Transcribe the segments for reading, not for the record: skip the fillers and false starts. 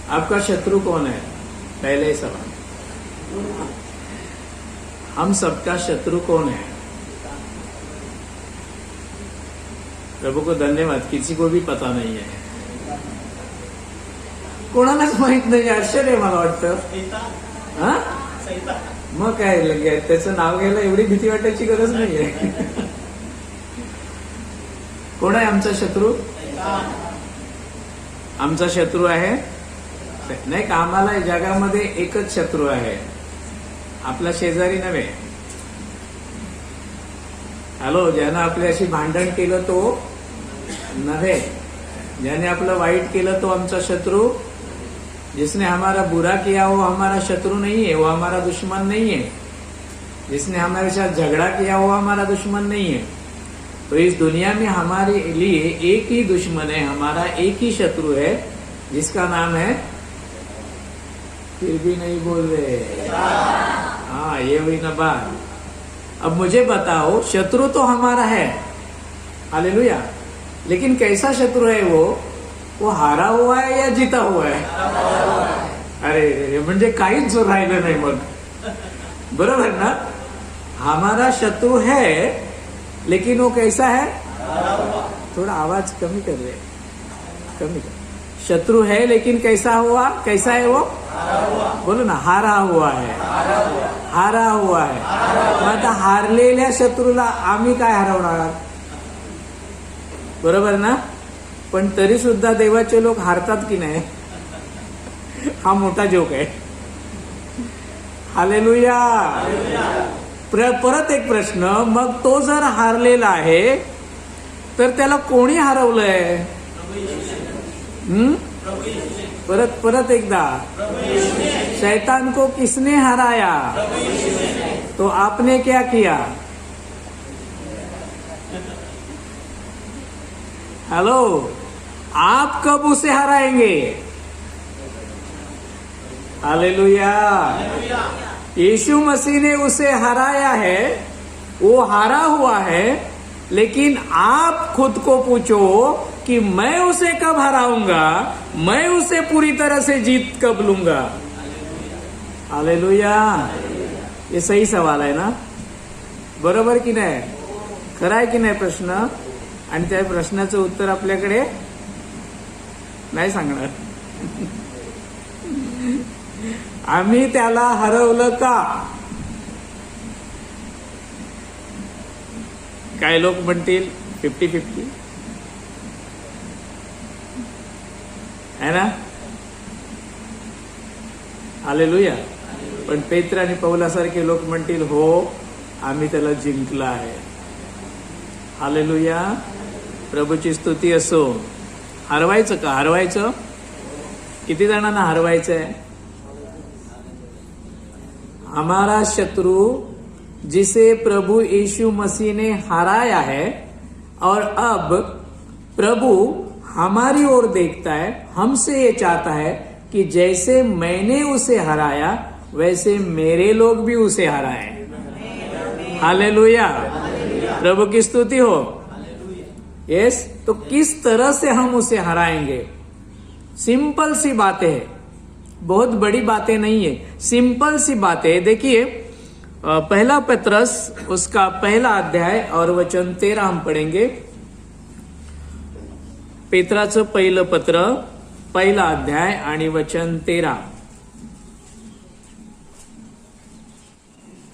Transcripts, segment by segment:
आपका शत्रु कौन है? पहले सवाल, हम सबका शत्रु कौन है? प्रभु को धन्यवाद, किसी को भी पता नहीं है, कोणालाच माहित नाही. आश्चर्य मला वाटतं. हा, मग काय लगे त्याचं नाव घ्यायला एवढी भीती वाटायची गरज नाहीये. कोण आहे आमचा शत्रू? आमचा शत्रू आहे नाही का? आम्हाला जगामध्ये एकच शत्रू आहे, आपला शेजारी नव्हे. हॅलो, ज्यानं आपल्याशी भांडण केलं तो नव्हे, ज्याने आपलं वाईट केलं तो आमचा शत्रू. जिसने हमारा बुरा किया वो हमारा शत्रु नहीं है, वो हमारा दुश्मन नहीं है. जिसने हमारे साथ झगड़ा किया वो हमारा दुश्मन नहीं है. तो इस दुनिया में हमारे लिए एक ही दुश्मन है, हमारा एक ही शत्रु है, जिसका नाम है, फिर भी नहीं बोल रहे. हाँ, ये हुई ना बात. अब मुझे बताओ, शत्रु तो हमारा है, हालेलुया, लेकिन कैसा शत्रु है वो हारा हुआ है या जीता हुआ है? अरे म्हणजे काहीच राहिलं नाही मग, बरोबर ना? हमारा शत्रु है, लेकिन वो कैसा है? थोड़ा आवाज कमी कर रहे, कमी कर. शत्रु है लेकिन कैसा हुआ? कैसा है वो? बोलो ना, हारा हुआ है, हारा हुआ है. मग आता हारलेल्या शत्रूला आम्ही काय हरवणार? बरोबर ना? पण तरी सुद्धा देवाचे लोक हारतात की नाही? हा मोठा जोक आहे. हालेलुया. परत एक प्रश्न, मग तो जर हारलेला आहे तर त्याला कोणी हरवलंय? परत एकदा, शैतान को किसने हराया? तो आपने क्या किया? हेलो, आप कब उसे हराएंगे? हालेलुया. यीशु मसीह ने उसे हराया है, वो हारा हुआ है, लेकिन आप खुद को पूछो कि मैं उसे कब हराऊंगा, मैं उसे पूरी तरह से जीत कब लूंगा. हालेलुया. ये सही सवाल आहे ना? बरोबर की नाही? खरा आहे की नाही प्रश्न? आणि त्या प्रश्नाचं उत्तर आपल्याकडे नाही सांगणार. आम्ही त्याला हरवलं का? काय लोक म्हणतील 50-50 है ना? हालेलुया. पण पेत्र आणि पौलासारखे लोक म्हणतील हो, आम्ही त्याला जिंकलं आहे. हालेलुया. प्रभूची स्तुती असो. हरवायचं का? हरवायचं? किती जणांना हरवायचंय? हमारा शत्रु जिसे प्रभु यीशु मसीह ने हराया है, और अब प्रभु हमारी ओर देखता है, हमसे ये चाहता है कि जैसे मैंने उसे हराया वैसे मेरे लोग भी उसे हराएं. हालेलुया. प्रभु की स्तुति हो. यस. तो किस तरह से हम उसे हराएंगे? सिंपल सी बातें है, बहुत बड़ी बातें नहीं है, सिंपल सी बातें. देखिए, पहला पत्रस उसका पहला अध्याय और वचन 13 हम पढ़ेंगे. पेत्राचं पहिलं पत्र, पहिला अध्याय आणि वचन 13.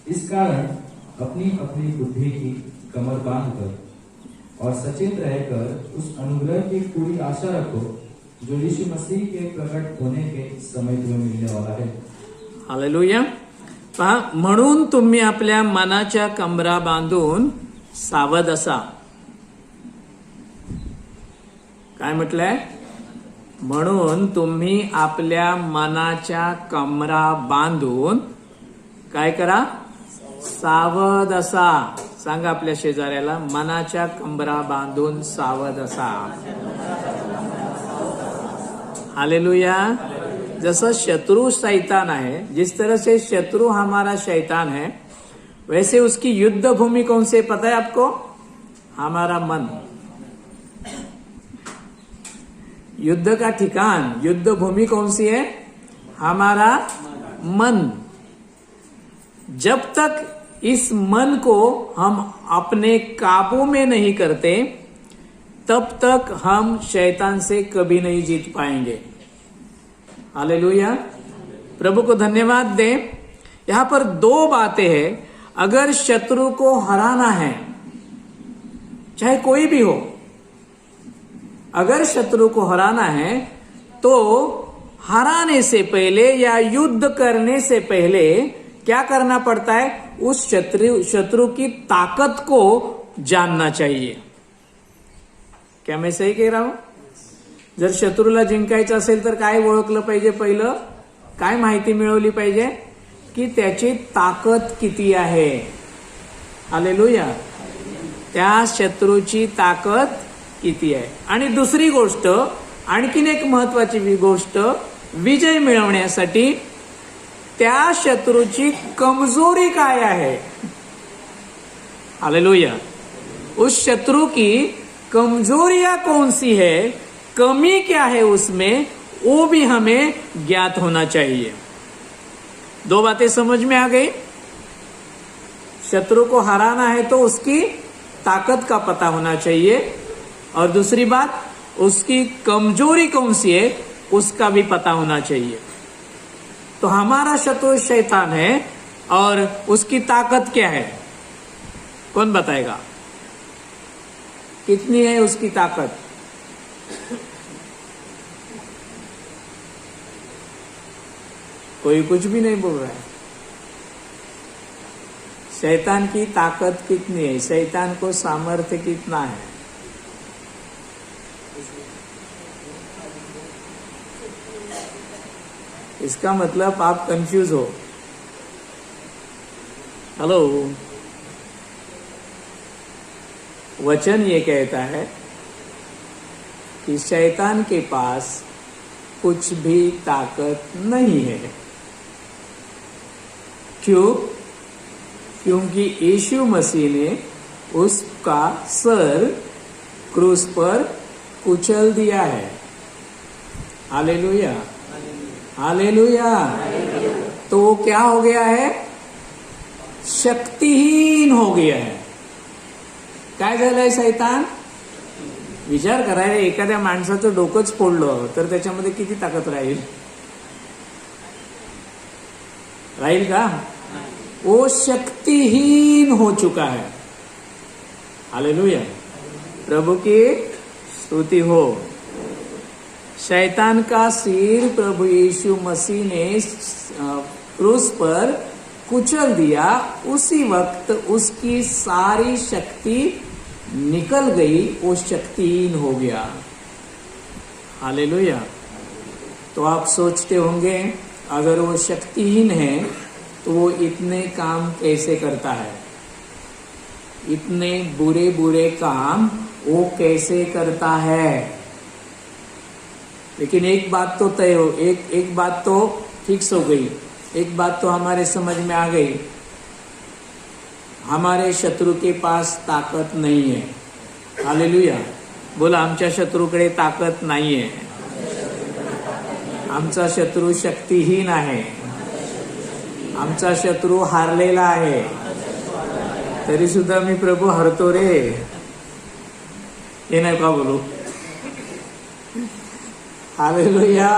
इस कारण अपनी अपनी बुद्धि की कमर बांधकर और सचेत रहकर उस अनुग्रह की पूरी आशा रखो जो यीशु मसीह के प्रकट होने के समय तुम्हें मिलने वाला है. हालेलुया. पहा, म्हणून तुम्ही आपल्या मनाच्या कमरा बांधून सावध असा. काय म्हटलंय? म्हणून तुम्ही आपल्या मनाच्या कमरा बांधून काय करा? सावध असा. सांगा आपल्या शेजाऱ्याला, मनाच्या कमरा बांधून सावध असा. हालेलुया. जैसा शत्रु शैतान है, जिस तरह से शत्रु हमारा शैतान है, वैसे उसकी युद्ध भूमि कौन से पता है आपको? हमारा मन. युद्ध का ठिकान, युद्ध भूमि कौन सी है? हमारा मन। जब तक इस मन को हम अपने काबू में नहीं करते, तब तक हम शैतान से कभी नहीं जीत पाएंगे। हालेलुया, प्रभु को धन्यवाद दें। यहां पर दो बातें हैं। अगर शत्रु को हराना है, चाहे कोई भी हो, अगर शत्रु को हराना है तो हराने से पहले या युद्ध करने से पहले क्या करना पड़ता है? उस शत्रु की ताकत को जानना चाहिए। क्या मैं सही कह रहा हूं? जर शत्रूला जिंकायचं असेल तर काय ओळखलं पाहिजे? पहिलं काय माहिती मिळवली पाहिजे? की त्याची ताकद किती आहे। हालेलुया, त्या शत्रूची ताकद किती आहे। आणि दुसरी गोष्ट, आणखीन एक महत्वाची गोष्ट, विजय मिळवण्यासाठी त्या शत्रूची कमजोरी काय आहे। हालेलुया, उस शत्रु की कमजोरियां कौन सी है, कमी क्या है उसमें, वो भी हमें ज्ञात होना चाहिए। दो बातें समझ में आ गई। शत्रु को हराना है तो उसकी ताकत का पता होना चाहिए, और दूसरी बात, उसकी कमजोरी कौन सी है उसका भी पता होना चाहिए। तो हमारा शत्रु शैतान है और उसकी ताकत क्या है? कौन बताएगा? कितनी है उसकी ताकत? कोई कुछ भी नहीं बोल रहा है। शैतान की ताकत कितनी है? शैतान को सामर्थ्य कितना है? इसका मतलब आप कंफ्यूज हो। हेलो, वचन ये कहता है कि शैतान के पास कुछ भी ताकत नहीं है। क्यों? क्योंकि यीशु मसीह ने उसका सर क्रूस पर कुचल दिया है। Hallelujah, hallelujah. तो वो क्या हो गया है? शक्तिहीन हो गया है। काय झालंय शैतान? विचार करायला, एखाद्या माणसाचं डोकंच फोडलं तर त्याच्यामध्ये किती ताकद राहील? राहील का? वो शक्तिहीन हो चुका है। हालेलुया, प्रभु की स्तुति हो। शैतान का सिर प्रभु यीशु मसीह ने क्रूस पर कुचल दिया। उसी वक्त उसकी सारी शक्ति निकल गई, वो शक्तिहीन हो गया। हालेलुया। तो आप सोचते होंगे, अगर वो शक्तिहीन है तो वो इतने काम कैसे करता है? इतने बुरे बुरे काम वो कैसे करता है? लेकिन एक बात तो तय हो, एक बात तो फिक्स हो गई, एक बात तो हमारे समझ में आ गई, हमारे शत्रु के पास ताकत नहीं है। हालेलुया, बोला, आमच्या शत्रूकडे ताकद नाही आहे। आमचा शत्रू शक्तिहीन आहे, आमचा शत्रू हारलेला आहे। तरी सुद्धा मी प्रभू हरतो रे, हे नाही का बोलू? हालेलुया।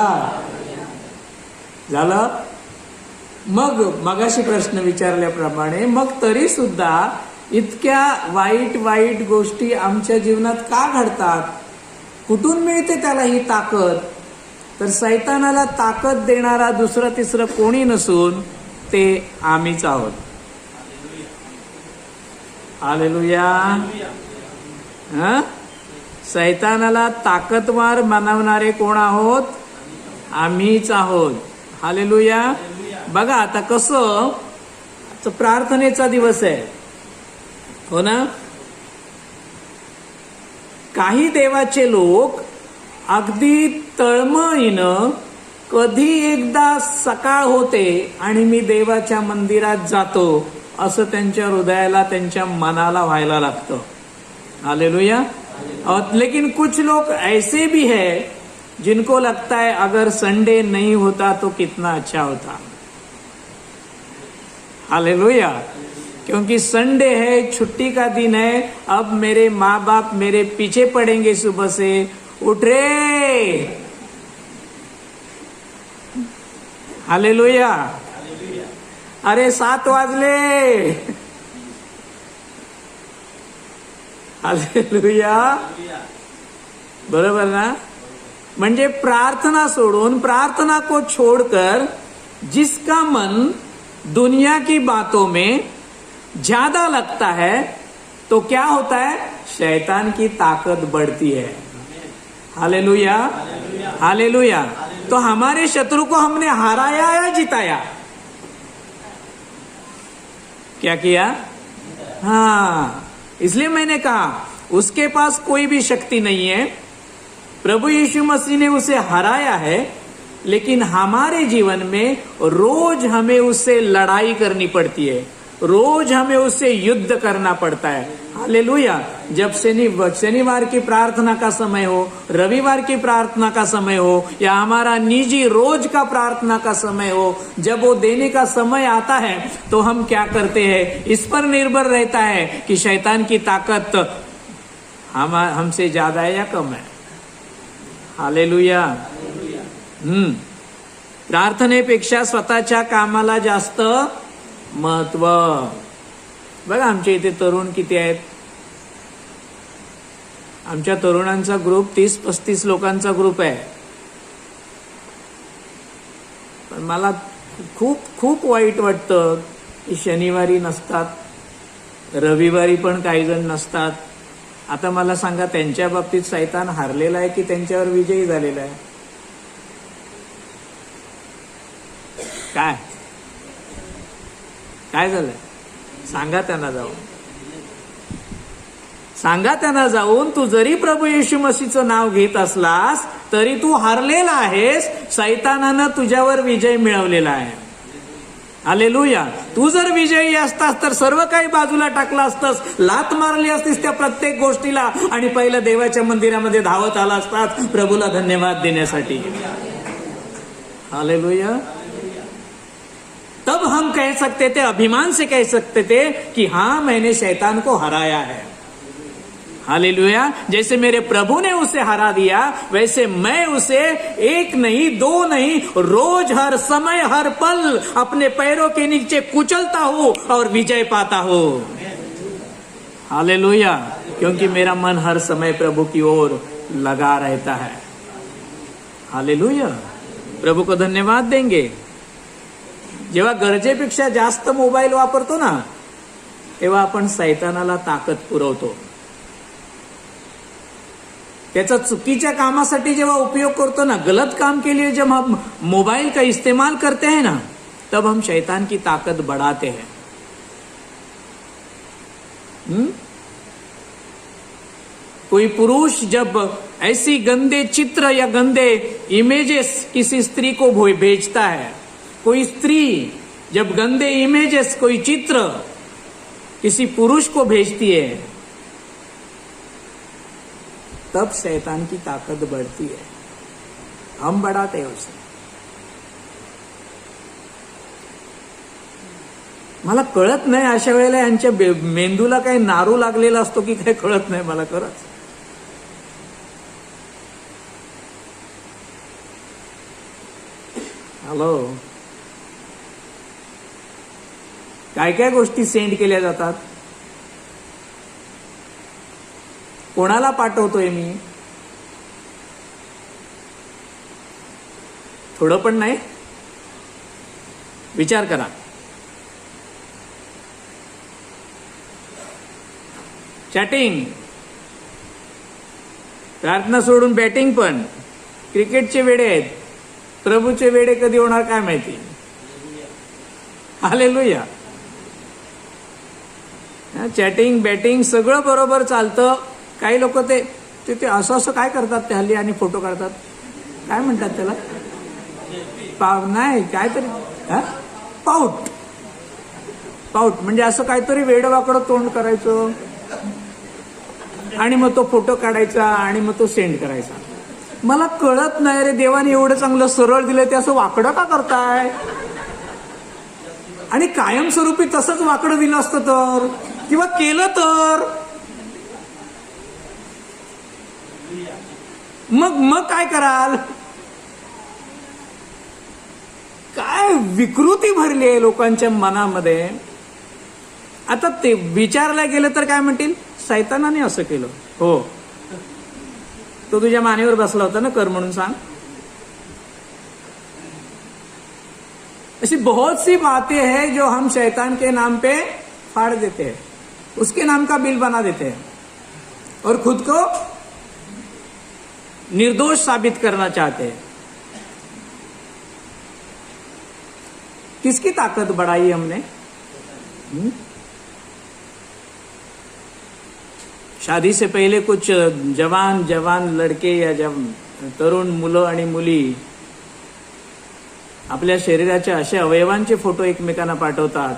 झालं? मग मगाशी प्रश्न विचारल्याप्रमाणे, मग तरी सुद्धा इतक्या वाईट वाईट गोष्टी आमच्या जीवनात का घडतात? कुठून मिळते त्याला ही ताकद? तर शैतानाला ताकद देणारा दुसरा तिसरं कोणी नसून ते आम्हीच आहोत। हालेलुया। शैतानाला ताकदवार बनवणारे कोण आहोत? आम्हीच आहोत। हालेलुया। बघा आता कसं, प्रार्थनेचा दिवस आहे, हो ना? काही देवाचे लोक अगदी तळमळीनं कधी एकदा सकाळ होते आणि मी देवाच्या मंदिरात जातो असं त्यांच्या हृदयाला, त्यांच्या मनाला व्हायला लागतं। हालेलुया। और लेकिन कुछ लोग ऐसे भी है जिनको लगता है अगर संडे नहीं होता तो कितना अच्छा होता। हालेलुया। क्योंकि संडे है, छुट्टी का दिन है। अब मेरे माँ बाप मेरे पीछे पड़ेंगे सुबह से, उठ रे। हालेलुया। अरे 7 वाजले। हालेलुया। बरोबर ना? म्हणजे प्रार्थना सोडून, प्रार्थना को छोड़कर जिसका मन दुनिया की बातों में ज्यादा लगता है तो क्या होता है? शैतान की ताकत बढ़ती है। Hallelujah, hallelujah. तो हमारे शत्रु को हमने हराया या जिताया? क्या किया? हाँ, इसलिए मैंने कहा उसके पास कोई भी शक्ति नहीं है। प्रभु यीशु मसीह ने उसे हराया है, लेकिन हमारे जीवन में रोज हमें उससे लड़ाई करनी पड़ती है, रोज हमें उससे युद्ध करना पड़ता है। हालेलुया। जब शनिवार की प्रार्थना का समय हो, रविवार की प्रार्थना का समय हो, या हमारा निजी रोज का प्रार्थना का समय हो, जब वो देने का समय आता है तो हम क्या करते हैं? इस पर निर्भर रहता है कि शैतान की ताकत हमसे ज्यादा है या कम है। हालेलुया। प्रार्थनेपेक्षा स्वतःच्या कामाला जास्त महत्व। बघा आमच्या इथे तरुण किती आहेत? आमच्या तरुणांचा ग्रुप 30-35 लोकांचा ग्रुप आहे। पण मला खूप खूप वाईट वाटतं की शनिवारी नसतात, रविवारी पण काही जण नसतात। आता मला सांगा, त्यांच्या बाबतीत शैतान हारलेला आहे की त्यांच्यावर विजयी झालेला आहे? काय काय झालंय? सांगा त्यांना जाऊन, सांगा त्यांना जाऊन, तू जरी प्रभू येशू मसीहचं नाव घेत असलास तरी तू हारलेला आहेस। शैतानानं तुझ्यावर विजय मिळवलेला आहे। हालेलुया। तू जर विजयी असतास तर सर्व काही बाजूला टाकला असतास, लात मारली असतीस त्या प्रत्येक गोष्टीला, आणि पहिलं देवाच्या मंदिरामध्ये धावत आला असतास प्रभूला धन्यवाद देण्यासाठी। हालेलुया। तब हम कह सकते थे, अभिमान से कह सकते थे कि हाँ, मैंने शैतान को हराया है। हालेलुया। जैसे मेरे प्रभु ने उसे हरा दिया, वैसे मैं उसे 1 नहीं 2 नहीं, रोज हर समय हर पल अपने पैरों के नीचे कुचलता हूं और विजय पाता हूं। हालेलुया। क्योंकि मेरा मन हर समय प्रभु की ओर लगा रहता है। हालेलुया। प्रभु को धन्यवाद देंगे। जेव्हा गरजेपेक्षा जास्त मोबाईल वापरतो ना, तेव्हा आपण शैतानाला ताकद पुरवतो। त्याचा चुकीच्या कामासाठी जेव्हा उपयोग करतो ना, गलत काम के लिए जब हम मोबाइल का इस्तेमाल करते हैं ना, तब हम शैतान की ताकत बढ़ाते हैं। कोई पुरुष जब ऐसी गंदे चित्र या गंदे इमेजेस किसी स्त्री को भेजता है, कोई स्त्री जब गंदे इमेजेस, कोई चित्र किसी पुरुष को भेजती है, तब शैतान की ताकत बढ़ती है। हम बढ़ाते हैं उसे। मला कळत नाही अशा वेळेला यांच्या मेंदूला काही नारू लागलेला असतो की काय कळत नाही मला खरंच। हॅलो, काय काय गोष्टी सेंड केल्या जातात? कोणाला पाठवतोय मी? थोडं पण नाही? विचार करा। चॅटिंग, प्रार्थना सोडून बॅटिंग पण, क्रिकेटचे वेडे आहेत। प्रभूचे वेडे कधी होणार काय माहिती। हालेलुया। चॅटिंग बॅटिंग सगळं बरोबर चालतं। काही लोक ते असं असं काय करतात ते हल्ली, आणि फोटो काढतात, काय म्हणतात त्याला? नाही काहीतरी पाऊट, पाऊट म्हणजे असं काहीतरी वेडवाकडं तोंड करायचं आणि मग तो फोटो काढायचा आणि मग तो सेंड करायचा। मला कळत नाही रे, देवाने एवढं चांगलं सरळ दिलंय ते असं वाकडं का करताय? आणि कायमस्वरूपी तसंच वाकडं दिलं असतं तर, किंवा केलं तर मग काय कराल? काय विकृती भरली आहे लोकांच्या मनामध्ये. आता ते विचारला गेलं तर काय म्हणतील, सैतानाने असं केलं. हो, तो तुझ्या मानेवर बसला होता ना, कर म्हणून सांग. ऐसी बहुत सी बातें हैं जो हम शैतान के नाम पे फाड़ देते हैं, उसके नाम का बिल बना देते हैं और खुद को निर्दोष साबित करना चाहते हैं. किसकी ताकत बढ़ाई हमने? शादी से पहले कुछ जवान लड़के या तरुण मुलं आणि मुली आपल्या शरीराच्या अशा अवयवांचे फोटो एकमेकांना पाठवतात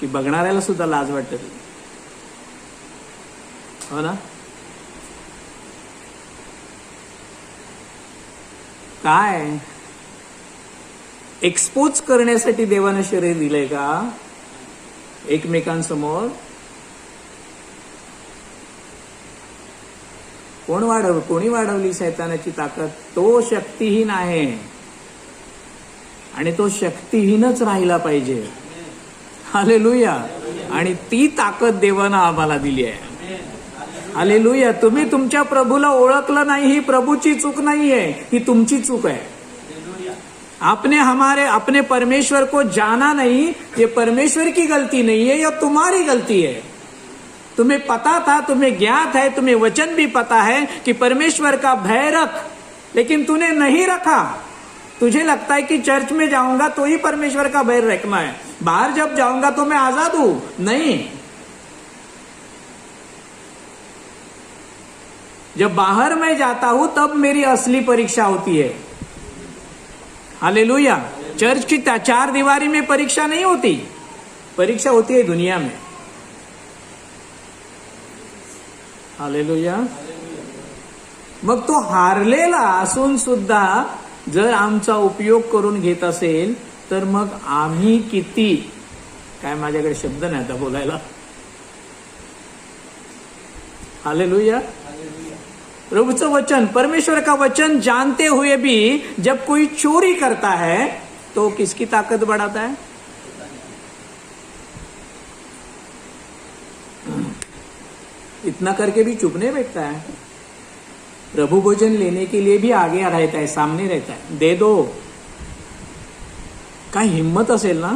की बघणाऱ्याला सुद्धा लाज वाटते. हो ना? काय एक्सपोज करण्यासाठी देवानं शरीर दिलंय का एकमेकांसमोर? कोणी वाढवली सैतानाची ताकद? तो शक्तिहीन आहे आणि तो शक्तिहीनच राहिला पाहिजे. हालेलुया. आणि ती ताकद देवानं आम्हाला दिली आहे. हालेलुया. तुम्ही तुमच्या प्रभूला ओळखलं नाही, ही प्रभूची चूक नाहीये, ही तुमची चूक आहे. आपने अपने परमेश्वर को जाना नहीं, ये परमेश्वर की गलती नहीं है, यह तुम्हारी गलती है. तुम्हें पता था, तुम्हें ज्ञात है, तुम्हें वचन भी पता है कि परमेश्वर का भय रख, लेकिन तूने नहीं रखा. तुझे लगता है कि चर्च में जाऊंगा तो ही परमेश्वर का भय रखना है, बाहर जब जाऊंगा तो मैं आजाद हूं. नहीं, जब बाहर मैं जाता हूं तब मेरी असली परीक्षा होती है. हालेलुया. चर्च की 4 दीवारी में परीक्षा नहीं होती, परीक्षा होती है दुनिया में. हालेलुया. मग तो हारलेला असून सुद्धा जर आमचा उपयोग करून घेत असेल तर मग आम्ही किती, काय माझ्याकडे शब्द नाही आता बोलायला. हालेलुया. प्रभुचं वचन, परमेश्वर का वचन जानते हुए भी जब कोई चोरी करता है तो किसकी ताकत बढ़ाता है? इतना करके भी चुप नहीं बैठता है. प्रभु भोजन लेने के लिए भी आगे रहता है, सामने रहता है. दे दो. काय हिम्मत असेल ना.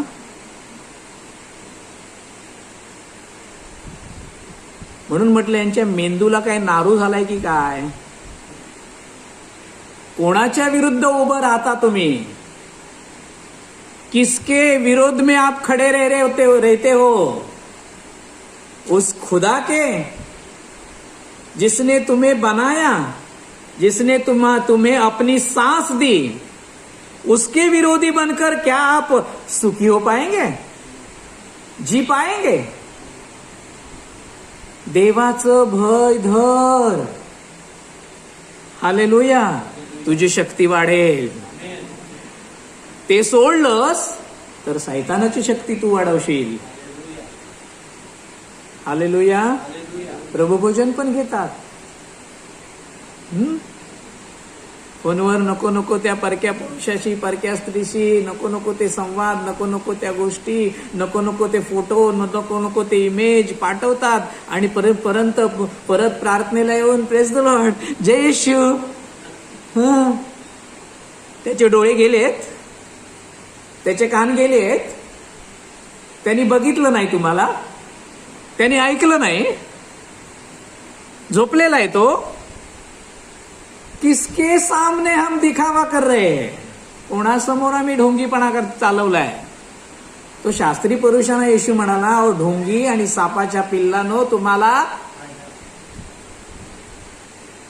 म्हणून म्हटलं यांच्या मेंदूला काय नारू झालाय की काय? कोणाच्या विरुद्ध उभं राहता तुम्ही? किसके विरोध में आप खड़े रहते हो? उस खुदा के जिसने तुम्हें बनाया, जिसने तुम्हें अपनी सांस दी, उसके विरोधी बनकर क्या आप सुखी हो पाएंगे? जी पाएंगे? देवाचं भय धर. हालेलुया. तुझी शक्ती वाढेल. ते सोडलंस तर सैतानाची शक्ती तू वाढवशील. हालेलुया. प्रभुभोजन पण घेतात. फोनवर नको त्या परक्या पुरुषाशी, परक्या स्त्रीशी, नको ते संवाद, नको त्या गोष्टी, नको ते फोटो, नको ते इमेज पाठवतात आणि परत प्रार्थनेला येऊन प्रेज द लॉर्ड, जय येशू. त्याचे डोळे गेलेत, त्याचे कान गेलेत, त्यांनी बघितलं नाही तुम्हाला, त्यांनी ऐकलं नाही, झोपलेला आहे तो. किसके सामने हम दिखावा कर रहे हैं? कोणासमोर आम्ही ढोंगीपणा चालवलाय? तो शास्त्री पुरुषांना येशू म्हणाला, ओ ढोंगी आणि सापाच्या पिल्लानो, तुम्हाला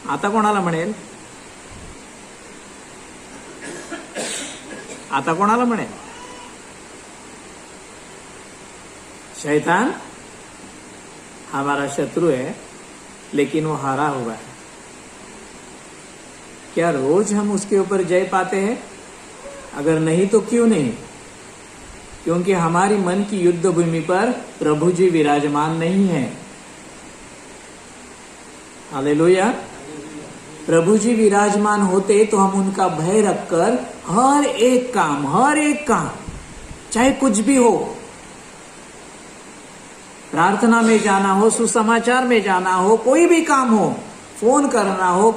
आता कोणाला म्हणेल? आता कोणाला म्हणेल? शैतान हमारा शत्रु है, लेकिन वो हारा हुआ है. क्या रोज हम उसके ऊपर जय पाते हैं? अगर नहीं तो क्यों नहीं? क्योंकि हमारी मन की युद्ध भूमि पर प्रभु जी विराजमान नहीं है। हालेलुया। प्रभु जी विराजमान होते तो हम उनका भय रखकर हर एक काम चाहे कुछ भी हो, प्रार्थना में जाना हो, सुसमाचार में जाना हो, कोई भी काम हो, फोन करना हो,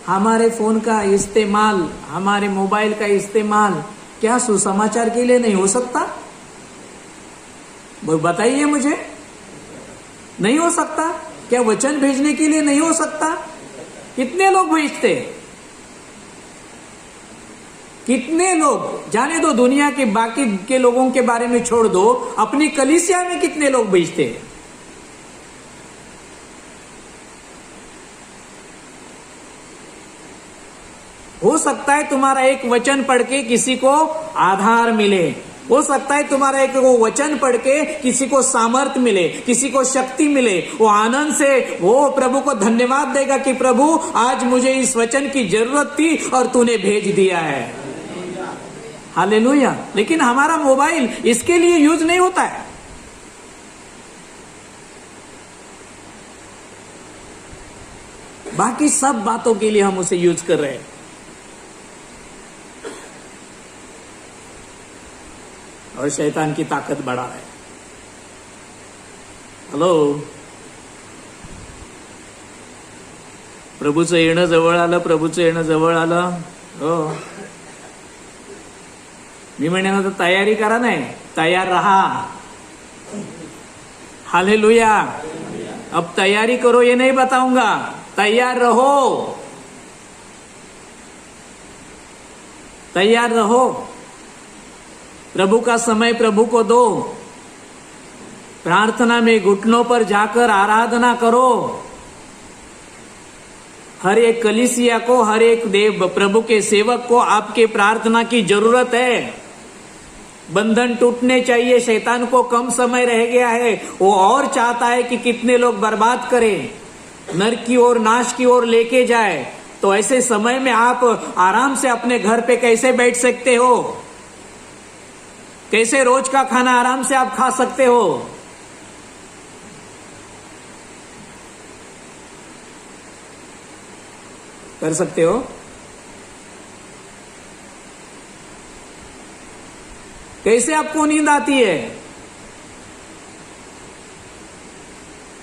हमारे फोन का इस्तेमाल, हमारे मोबाइल का इस्तेमाल क्या सुसमाचार के लिए नहीं हो सकता? बताइए मुझे, नहीं हो सकता? क्या वचन भेजने के लिए नहीं हो सकता? कितने लोग भेजते? कितने लोग? जाने दो, दुनिया के बाकी के लोगों के बारे में छोड़ दो, अपनी कलीसिया में कितने लोग भेजते? हो सकता है तुम्हारा एक वचन पढ़ के किसी को आधार मिले, हो सकता है तुम्हारा एक वो वचन पढ़ के किसी को सामर्थ्य मिले, किसी को शक्ति मिले, वो आनंद से वो प्रभु को धन्यवाद देगा कि प्रभु आज मुझे इस वचन की जरूरत थी और तूने भेज दिया है। हालेलुया। लेकिन हमारा मोबाइल इसके लिए यूज नहीं होता है। बाकी सब बातों के लिए हम उसे यूज कर रहे हैं। और शैतान की ताकत बढ़ा रहा है। हॅलो, प्रभूचं येणं जवळ आलं, प्रभूचं येणं जवळ आलं. हो, मी म्हणेन आता तयारी करा, नाही तयार रहा. हालेलुया. अब तैयारी करो ये नहीं बताऊंगा, तैयार रहो, तैयार रहो. प्रभु का समय प्रभु को दो. प्रार्थना में घुटनों पर जाकर आराधना करो. हर एक कलीसिया को, हर एक देव प्रभु के सेवक को आपके प्रार्थना की जरूरत है. बंधन टूटने चाहिए. शैतान को कम समय रह गया है. वो और चाहता है कि कितने लोग बर्बाद करें, नरक की ओर, नाश की ओर लेके जाए. तो ऐसे समय में आप आराम से अपने घर पे कैसे बैठ सकते हो? कैसे रोज का खाना आराम से आप खा सकते हो? कर सकते हो? कैसे आपको नींद आती है?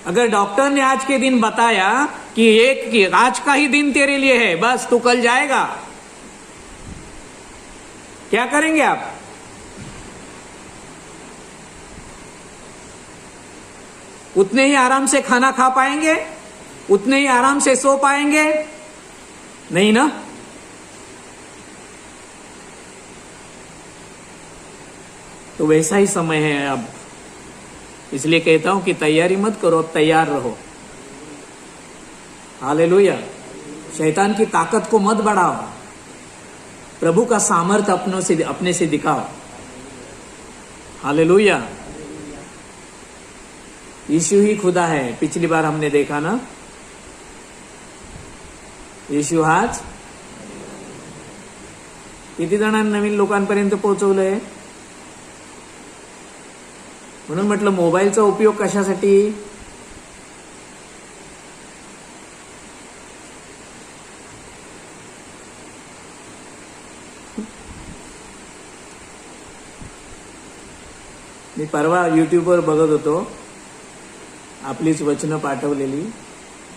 अगर डॉक्टर ने आज के दिन बताया कि आज का ही दिन तेरे लिए है, बस तू कल जाएगा, क्या करेंगे आप? उतने ही आराम से खाना खा पाएंगे? उतने ही आराम से सो पाएंगे? नहीं ना. तो वैसा ही समय है अब. इसलिए कहता हूं कि तैयारी मत करो, तैयार रहो. हालेलुया. शैतान की ताकत को मत बढ़ाओ. प्रभु का सामर्थ्य अपने से दिखाओ. हालेलुया. यीशु ही खुदा है. पिछली बार हमने देखा ना, येशू हाच. किती जणांना नवीन लोकांपर्यंत पोहोचवलंय. म्हणून म्हटलं मोबाईलचा उपयोग कशासाठी? मी परवा युट्यूबवर बघत होतो, आपलीच वचनं पाठवलेली.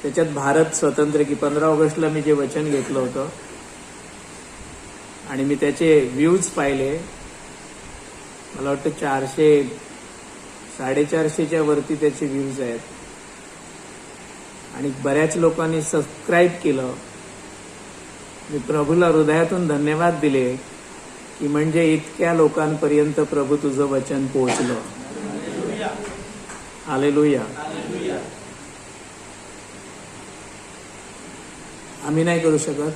त्याच्यात भारत स्वतंत्र की 15 ऑगस्टला मी जे वचन घेतलं होतं आणि मी त्याचे व्ह्यूज पाहिले. मला वाटतं 400 450च्या वरती त्याचे व्ह्यूज आहेत. आणि बऱ्याच लोकांनी सबस्क्राईब केलं. मी प्रभूला हृदयातून धन्यवाद दिले की म्हणजे इतक्या लोकांपर्यंत प्रभू तुझं वचन पोहोचलं. हालेलुया. आम्ही नाही करू शकत.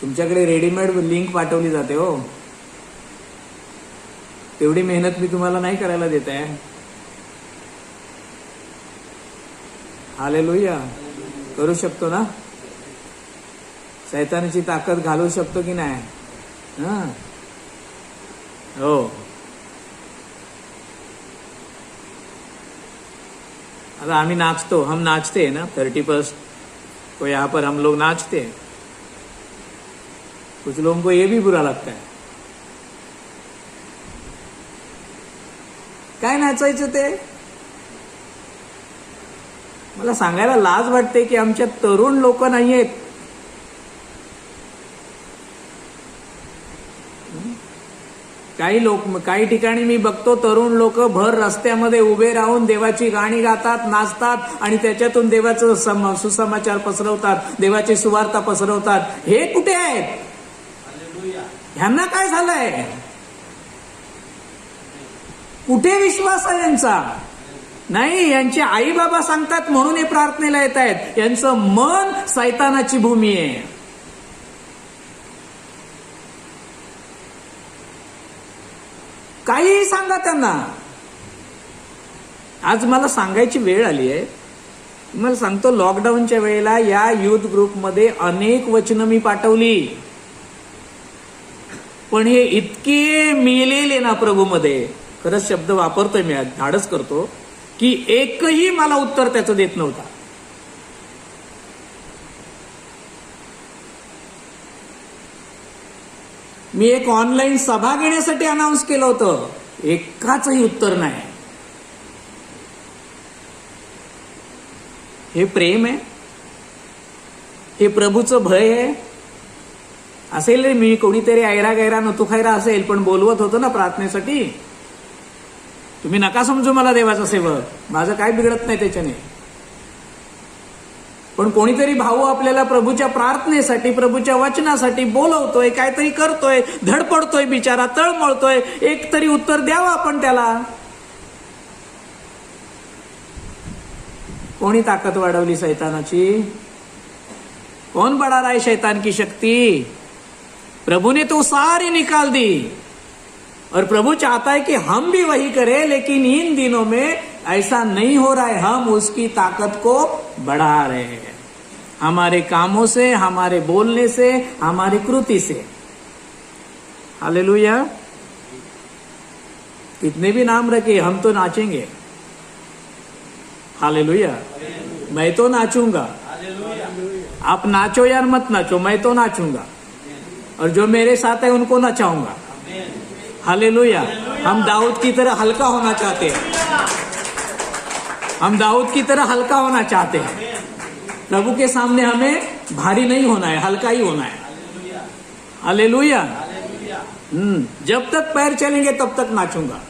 तुमच्याकडे रेडीमेड लिंक पाठवली जाते हो. तेवढी मेहनत मी तुम्हाला नाही करायला देत आहे. हालेलुया. करू शकतो ना? शैतानाची ताकद घालवू शकतो की नाही? हा, हो. आता आम्ही नाचतो, हम नाचते ना 31 को यहाँ पर हम लोग नाचते हैं. कुछ लोगों को ये भी बुरा लगता है. काय नाचायचं ते? मला सांगायला लाज वाटते की आमच्यात तरुण लोक नाहीयेत. काही ठिकाणी मी बघतो तरुण लोक भर रस्त्यामध्ये उभे राहून देवाची गाणी गातात, नाचतात आणि त्याच्यातून देवाचं सुसमाचार पसरवतात, देवाची सुवार्ता पसरवतात. हे कुठे आहेत? ह्यांना काय झालंय? कुठे विश्वास आहे यांचा? नाही, यांचे आई बाबा सांगतात म्हणून हे प्रार्थनेला येत आहेत. यांचं मन शैतानाची भूमी आहे. काहीही सांगा त्यांना. आज मला सांगायची वेळ आली आहे. मला सांगतो, लॉकडाऊनच्या वेळेला या युथ ग्रुपमध्ये अनेक वचनं मी पाठवली, पण हे इतके मेलेले ना प्रभूमध्ये, खरंच शब्द वापरतोय मी, धाडस करतो की एकही मला उत्तर त्याचं देत नव्हता. मी एक ऑनलाईन सभा घेण्यासाठी अनाऊन्स केलं होतं, एकाचही उत्तर नाही. हे प्रेम आहे? हे प्रभूचं भय आहे? असेल रे, मी कोणीतरी ऐरा गैरा नतुखैरा असेल, पण बोलवत होतो ना प्रार्थनेसाठी. तुम्ही नका समजू मला देवाचा सेवक, माझं काय बिघडत नाही त्याच्याने. पण कोणीतरी भाऊ आपल्याला प्रभूच्या प्रार्थनेसाठी, प्रभूच्या वचनासाठी बोलवतोय, काहीतरी करतोय, धडपडतोय, बिचारा तळमळतोय, एक तरी उत्तर द्यावं आपण त्याला. कोणी ताकद वाढवली शैतानाची? कौन बढ़ा रहा है शैतान की शक्ति? प्रभु ने तो सारी निकाल दी, और प्रभु चाहता है कि हम भी वही करें, लेकिन इन दिनों में ऐसा नहीं हो रहा है. हम उसकी ताकत को बढ़ा रहे हैं, हमारे कामों से, हमारे बोलने से, हमारी कृति से. हालेलुया. कितने भी नाम रखे, हम तो नाचेंगे. हालेलुया. मैं तो नाचूंगा. आप नाचो या मत नाचो, मैं तो नाचूंगा, और जो मेरे साथ है उनको नचाऊंगा. हालेलुया. हम दाऊद की तरह हल्का होना चाहते हैं. हम दाऊद की तरह हल्का होना चाहते हैं. प्रभु के सामने हमें भारी नहीं होना है, हल्का ही होना है. हालेलुया. जब तक पैर चलेंगे तब तक नाचूंगा.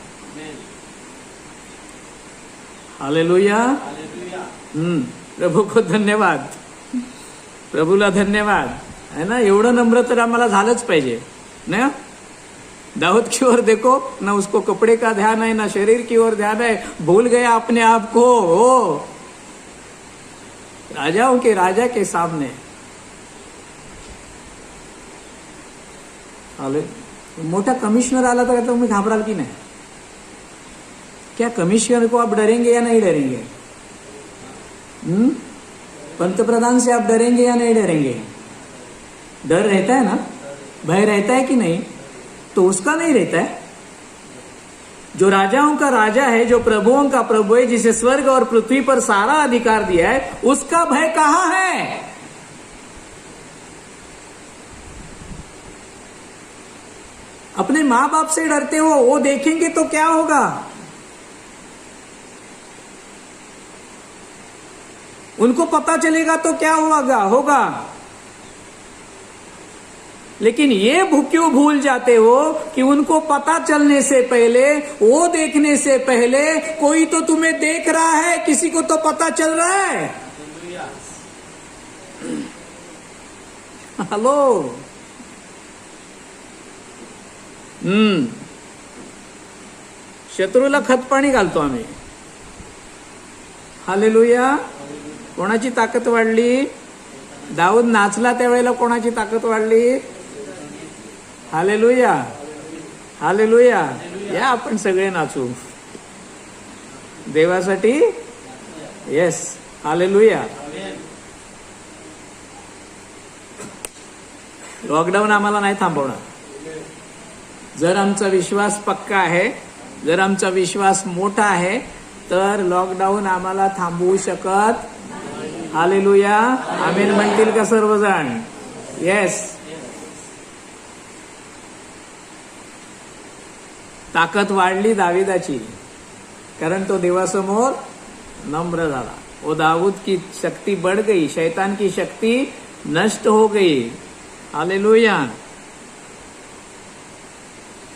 हालेलुया. प्रभू को धन्यवाद, प्रभूला धन्यवाद. है ना, एवढं नम्र तर आम्हाला झालंच पाहिजे ना. दाऊद की ओर देखो ना, उसको कपड़े का ध्यान है, ना शरीर की ओर ध्यान है, भूल गया अपने आप को. हो, राजाओं के राजा के सामने. मोटा कमिश्नर आला तर तुम्ही घाबराल की नाही? क्या कमिश्नर को आप डरेंगे या नहीं डरेंगे? पंतप्रधान से आप डरेंगे या नहीं डरेंगे? डर रहता है ना, भय रहता है कि नहीं? तो उसका नहीं रहता है. जो राजाओं का राजा है, जो प्रभुओं का प्रभु है, जिसे स्वर्ग और पृथ्वी पर सारा अधिकार दिया है, उसका भय कहां है? अपने मां बाप से डरते हो, वो देखेंगे तो क्या होगा? उनको पता चलेगा तो क्या होगा. लेकिन ये क्यों भूल जाते हो कि उनको पता चलने से पहले, वो देखने से पहले कोई तो तुम्हें देख रहा है, किसी को तो पता चल रहा है. हेलो. शत्रूला खतपाणी घालतो आम्ही. हालेलुया. कोणाची ताकद वाढली? दाऊद नाचला त्यावेळेला कोणाची ताकद वाढली? हालेलुया. हालेलुया. या आपण सगळे नाचू देवासाठी. येस. हालेलुया. लॉकडाऊन आम्हाला नाही थांबवणार. जर आमचा विश्वास पक्का आहे, जर आमचा विश्वास मोठा आहे, तर लॉकडाऊन आम्हाला थांबवू शकत. हालेलुया, आमेन म्हणतील का सर्वजण? येस. ताकद वाढली दाविदाची, कारण तो देवासमोर नम्र झाला. वो दाऊद की शक्ति बढ़ गई, शैतान की शक्ति नष्ट हो गई. हालेलुया.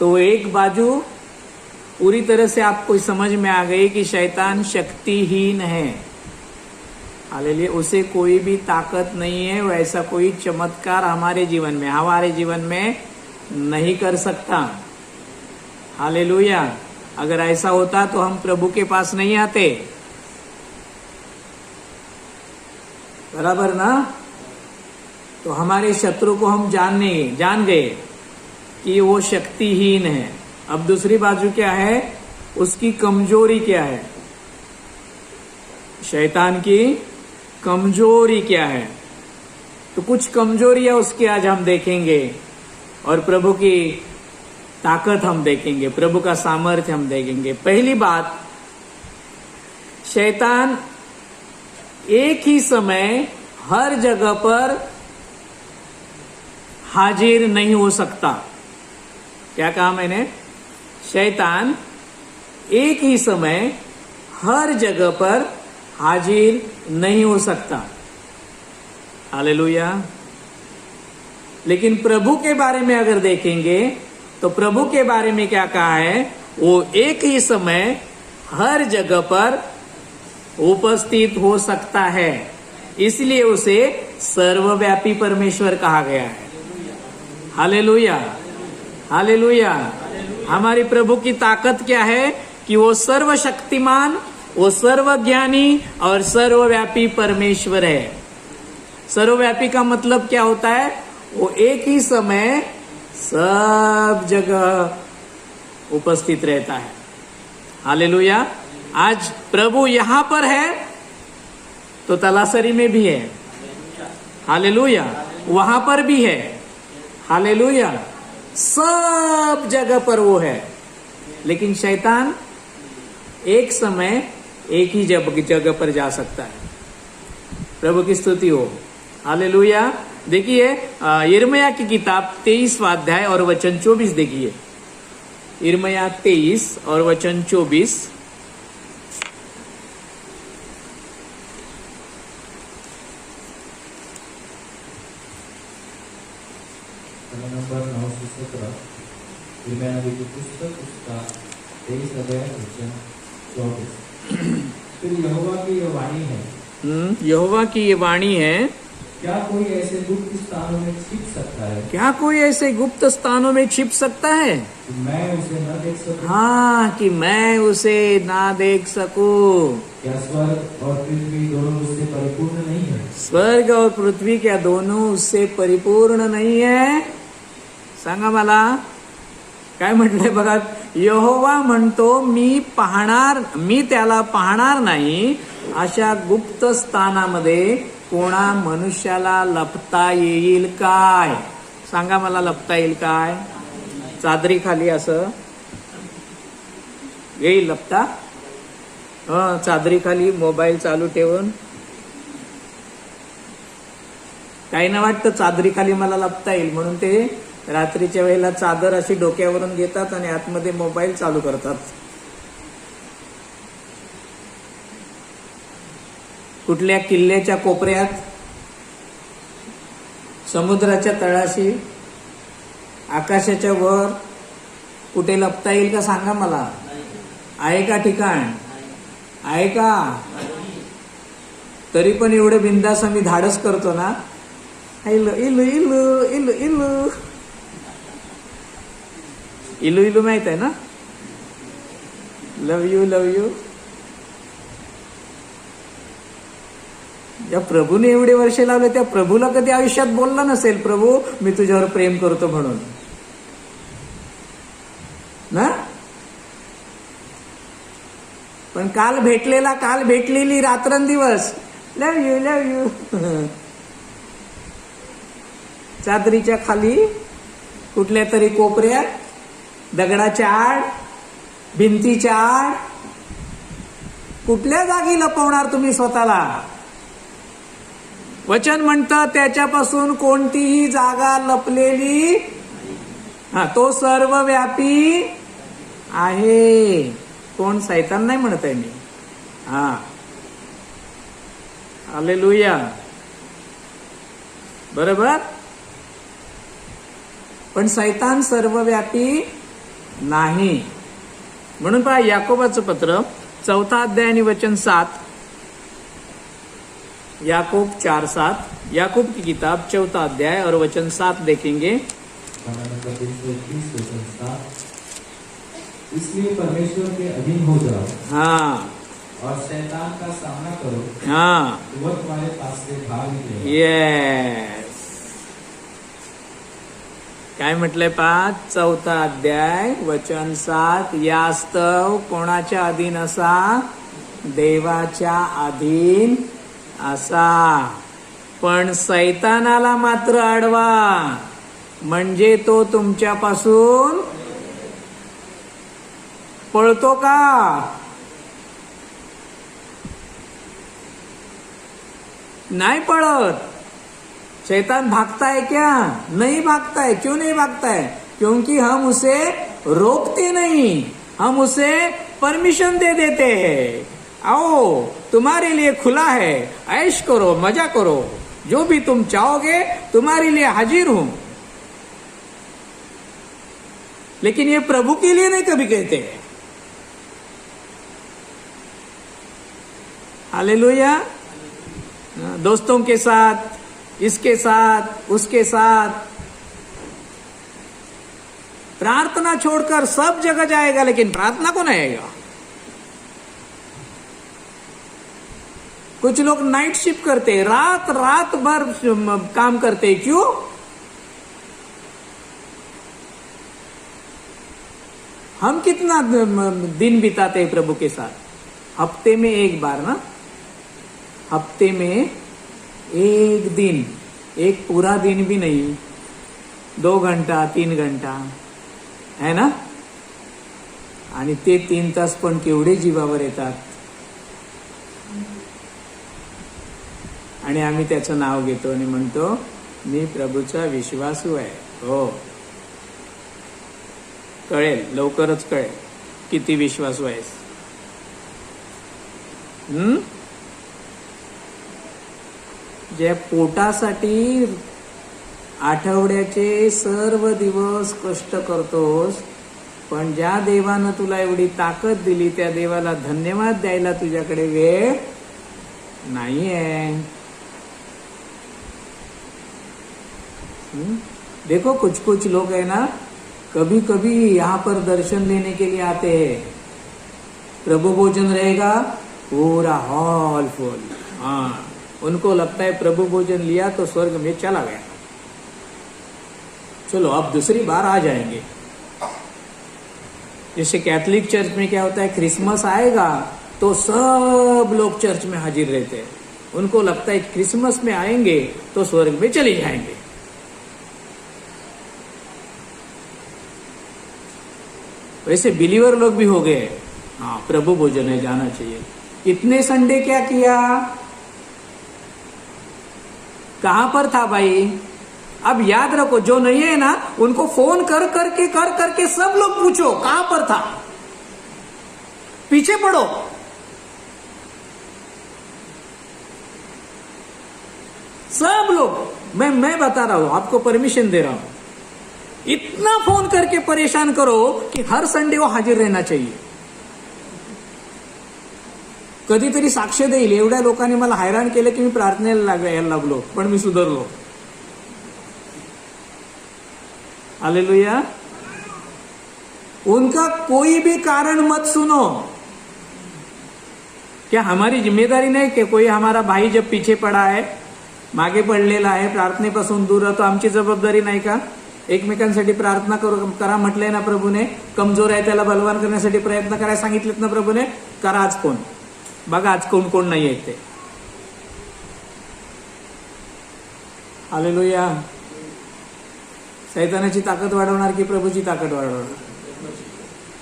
तो एक बाजू पूरी तरह से आपको समझ में आ गई कि शैतान शक्तिहीन है. हालेलुया. उसे कोई भी ताकत नहीं है, वैसा कोई चमत्कार हमारे जीवन में नहीं कर सकता. हालेलुया. अगर ऐसा होता तो हम प्रभु के पास नहीं आते. बराबर ना? तो हमारे शत्रु को हम जान गए कि वो शक्तिहीन है. अब दूसरी बाजू क्या है? उसकी कमजोरी क्या है? शैतान की कमजोरी क्या है? तो कुछ कमजोरियां उसकी आज हम देखेंगे और प्रभु की ताकत हम देखेंगे, प्रभु का सामर्थ्य हम देखेंगे. पहली बात, शैतान एक ही समय हर जगह पर हाजिर नहीं हो सकता. क्या कहा मैंने? शैतान एक ही समय हर जगह पर हाजिर नहीं हो सकता. हालेलुया. लेकिन प्रभु के बारे में अगर देखेंगे तो प्रभु के बारे में क्या कहा है? वो एक ही समय हर जगह पर उपस्थित हो सकता है, इसलिए उसे सर्वव्यापी परमेश्वर कहा गया है. Hallelujah, hallelujah. हमारी प्रभु की ताकत क्या है? कि वो सर्वशक्तिमान, वो सर्वज्ञानी और सर्वव्यापी परमेश्वर है. सर्वव्यापी का मतलब क्या होता है? वो एक ही समय सब जगह उपस्थित रहता है. हालेलुया. आज प्रभु यहां पर है तो तलासरी में भी है. हालेलुया. वहां पर भी है. हालेलुया. सब जगह पर वो है. लेकिन शैतान एक समय एक ही जगह पर जा सकता है. प्रभु की स्तुति हो. हालेलुया. देखिए यिर्मयाह की किताब 23वां अध्याय और वचन 24 देखिए. यिर्मयाह 23 और वचन 24. नंबर 917 यिर्मयाह नबी की पुस्तक उसका 23 अध्याय वचन 24. फिर यहोवा की यह वाणी है. यहोवा की ये वाणी है. क्या कोई ऐसे गुप्त स्थानों में छिप सकता है? क्या कोई ऐसे गुप्त स्थानों में छिप सकता है? कि मैं उसे न देख सकूं. हाँ, कि मैं उसे ना देख सकूं. क्या स्वर्ग और पृथ्वी दोनों उससे परिपूर्ण नहीं है? स्वर्ग और पृथ्वी क्या दोनों उससे परिपूर्ण नहीं है? सांगा मला. काय म्हटलंय बघा. यहोवा म्हणतो मी त्याला पाहणार नाही. अशा गुप्त स्थानामध्ये कोणा मनुष्याला लपता येईल काय? सांगा मला, लपता येईल काय? चादरी खाली असं येईल लपता? चादरी खाली मोबाईल चालू ठेवून काही ना वाटतं चादरी खाली मला लपता येईल म्हणून ते रात्रीच्या वेळेला चादर अशी डोक्यावरून घेतात आणि आतमध्ये मोबाईल चालू करतात. कुठल्या किल्ल्याच्या कोपऱ्यात, समुद्राच्या तळाशी, आकाशाच्या वर कुठे लपता येईल का? सांगा मला. आहे का ठिकाण? आहे का? तरी पण एवढे बिंदास आम्ही धाडस करतो ना. इलू इलू इलू इलू इलू इलू इलू माहित आहे ना? लव यू लव यू. ज्या प्रभूने एवढे वर्ष लावले त्या प्रभूला कधी आयुष्यात बोलला नसेल प्रभू मी तुझ्यावर प्रेम करतो म्हणून ना. पण काल भेटलेली रात्रंदिवस लव यू चादरीच्या खाली, कुठल्या तरी कोपऱ्यात, दगडाच्या आड, भिंतीच्या आड, कुठल्या जागी लपवणार तुम्ही स्वतःला? वचन म्हणतं त्याच्यापासून कोणतीही जागा लपलेली, तो सर्वव्यापी आहे. कोण? सैतान नाही म्हणत आहे मी. हालेलुया. बरोबर. पण सैतान सर्वव्यापी नाही. म्हणून पहा याकोबाचं पत्र 4 अध्याय आणि वचन 7. याकूब 4:7. याकूब की किताब 4 अध्याय और वचन 7 देखेंगे. इसलिए परमेश्वर के अधीन हो जाओ. हाँ. और शैतान का सामना करो. हाँ. वह तुम्हारे पास से भाग निकलेगा. येस. काय म्हटलंय? 4 अध्याय वचन 7. यास्तव कोणाच्या अधीन असा? देवाच्या अधीन असा. पण सैतानाला मात्र अडवा, म्हणजे तो तुमच्यापासून पळतो का? नहीं पड़त. शैतान भागता है क्या? नहीं भागता है. क्यों नहीं भागता है? क्योंकि हम उसे रोकते नहीं, हम उसे परमिशन दे देते हैं. आओ, तुम्हारे लिए खुला है, ऐश करो, मजा करो, जो भी तुम चाहोगे तुम्हारे लिए हाजिर हूं. लेकिन ये प्रभु के लिए नहीं कभी कहते. हालेलुया. दोस्तों के साथ, इसके साथ, उसके साथ प्रार्थना छोड़कर सब जगह जाएगा, लेकिन प्रार्थना को नहीं आएगा. कुछ लोग नाइट शिफ्ट करते, रात रात भर काम करते. क्यों? हम कितना दिन बिताते हैं प्रभु के साथ? हफ्ते में एक बार ना, हफ्ते में एक दिन, एक पूरा दिन भी नहीं, 2 घंटा 3 घंटा है ना. आणि ते 3 तास पण केवढे जीवावर येतात. आणि आम्ही त्याचं नाव घेतो आणि म्हणतो मी प्रभूचा विश्वासू आहे. हो, कळेल, लवकरच कळेल किती विश्वासू आहेस. जे पोटासाठी आठवड्याचे सर्व दिवस कष्ट करतोस, पण ज्या देवानं तुला एवढी ताकद दिली त्या देवाला धन्यवाद द्यायला तुझ्याकडे वेळ नाहीये. देखो कुछ कुछ लोग है ना, कभी कभी यहाँ पर दर्शन लेने के लिए आते हैं. प्रभु भोजन रहेगा, पूरा हॉल फुल. हाँ, उनको लगता है प्रभु भोजन लिया तो स्वर्ग में चला गया. चलो अब दूसरी बार आ जाएंगे. जैसे कैथोलिक चर्च में क्या होता है, क्रिसमस आएगा तो सब लोग चर्च में हाजिर रहते हैं. उनको लगता है क्रिसमस में आएंगे तो स्वर्ग में चले जाएंगे. वैसे बिलीवर लोग भी हो गए. हाँ, प्रभु भोजन है, जाना चाहिए. इतने संडे क्या किया? कहां पर था भाई? अब याद रखो, जो नहीं है ना उनको फोन कर करके सब लोग पूछो कहां पर था. पीछे पड़ो. सब लोग, मैं बता रहा हूं, आपको परमिशन दे रहा हूं. इतना फोन करके परेशान करो कि हर संडे वो हाजिर रहना चाहिए. कधीतरी साक्ष देईल, एवढ्या लोकांनी मला हैराण केलं की मी प्रार्थनेला यायला लागलो, पण मी सुधारलो. हालेलुया. उनका कोई भी कारण मत सुनो. क्या हमारी जिम्मेदारी नहीं कि कोई हमारा भाई जब पीछे पड़ा है, मागे पडलेला आहे, प्रार्थनेपासून दूर राहतो, आमची जबाबदारी नाही का? एकमेकांसाठी प्रार्थना करा म्हटलंय ना प्रभूने. कमजोर आहे त्याला बलवान करण्यासाठी प्रयत्न करायला सांगितलेत ना प्रभूने. करा आज फोन, बघा आज कोण कोण नाही आहेत ते. हालेलुया. सैतानाची ताकद वाढवणार की प्रभूची ताकद वाढवणार?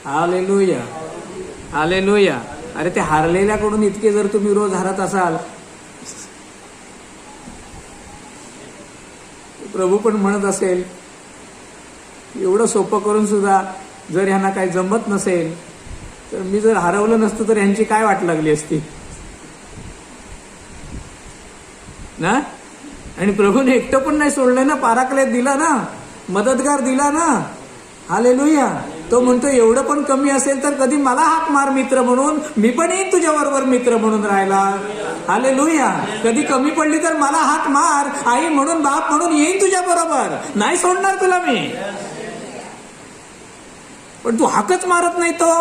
Hallelujah, hallelujah. अरे ते हारलेल्याकडून इतके जर तुम्ही रोज हारत असाल, प्रभू पण म्हणत असेल एवढं सोपं करून सुद्धा जर ह्यांना काही जमत नसेल तर मी जर हरवलं नसतं तर ह्यांची काय वाट लागली असती ना. आणि प्रभूने एकटं पण नाही सोडलं ना, पाराकलेत दिला ना, मदतगार दिला ना. हालेलुया. तो म्हणतो एवढं पण कमी असेल तर कधी मला हाक मार मित्र म्हणून, मी पण येईन तुझ्या बरोबर मित्र म्हणून राहायला. हालेलुया. कधी कमी पडली तर मला हाक मार, आई म्हणून बाप म्हणून येईन तुझ्या बरोबर, नाही सोडणार तुला मी. पण तू हाकच मारत नाही तो.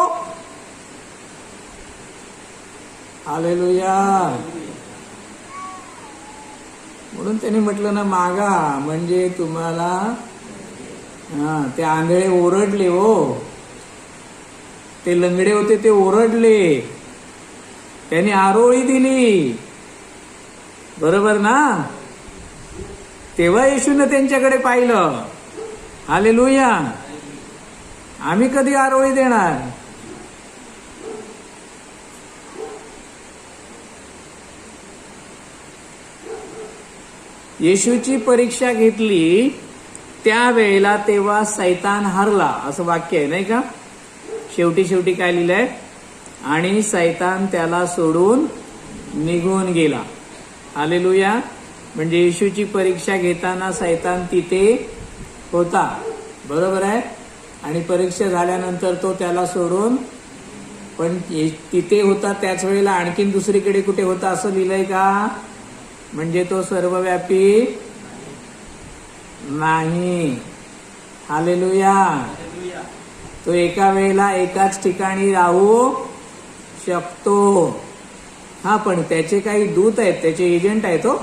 हालेलुया. म्हणून त्याने म्हटलं ना, मागा म्हणजे तुम्हाला. ते आंधळे ओरडले हो, ते लंगडे होते ते ओरडले, त्यांनी आरोळी दिली, बरोबर ना. तेव्हा येशूने त्यांच्याकडे पाहिलं. हालेलुया. आम्ही कधी आरोळी देणार? येशूची परीक्षा घेतली त्यावेळेला तेव्हा सैतान हरला, असं वाक्य आहे नाही का. शेवटी काय लिहिलंय? आणि सैतान त्याला सोडून निघून गेला. हालेलुया. म्हणजे येशूची परीक्षा घेताना सैतान तिथे होता, बरोबर आहे. आणि परीक्षा झाल्यानंतर तो त्याला सोडून पण तिथे होता, त्याच वेळेला आणखीन दुसरीकडे कुठे होता असं लिहिलंय का? म्हणजे तो सर्वव्यापी नाही. हालेलुया. तो एका वेळेला एकाच ठिकाणी राहू शकतो. हा, पण त्याचे काही दूत आहेत, त्याचे एजंट आहेत तो,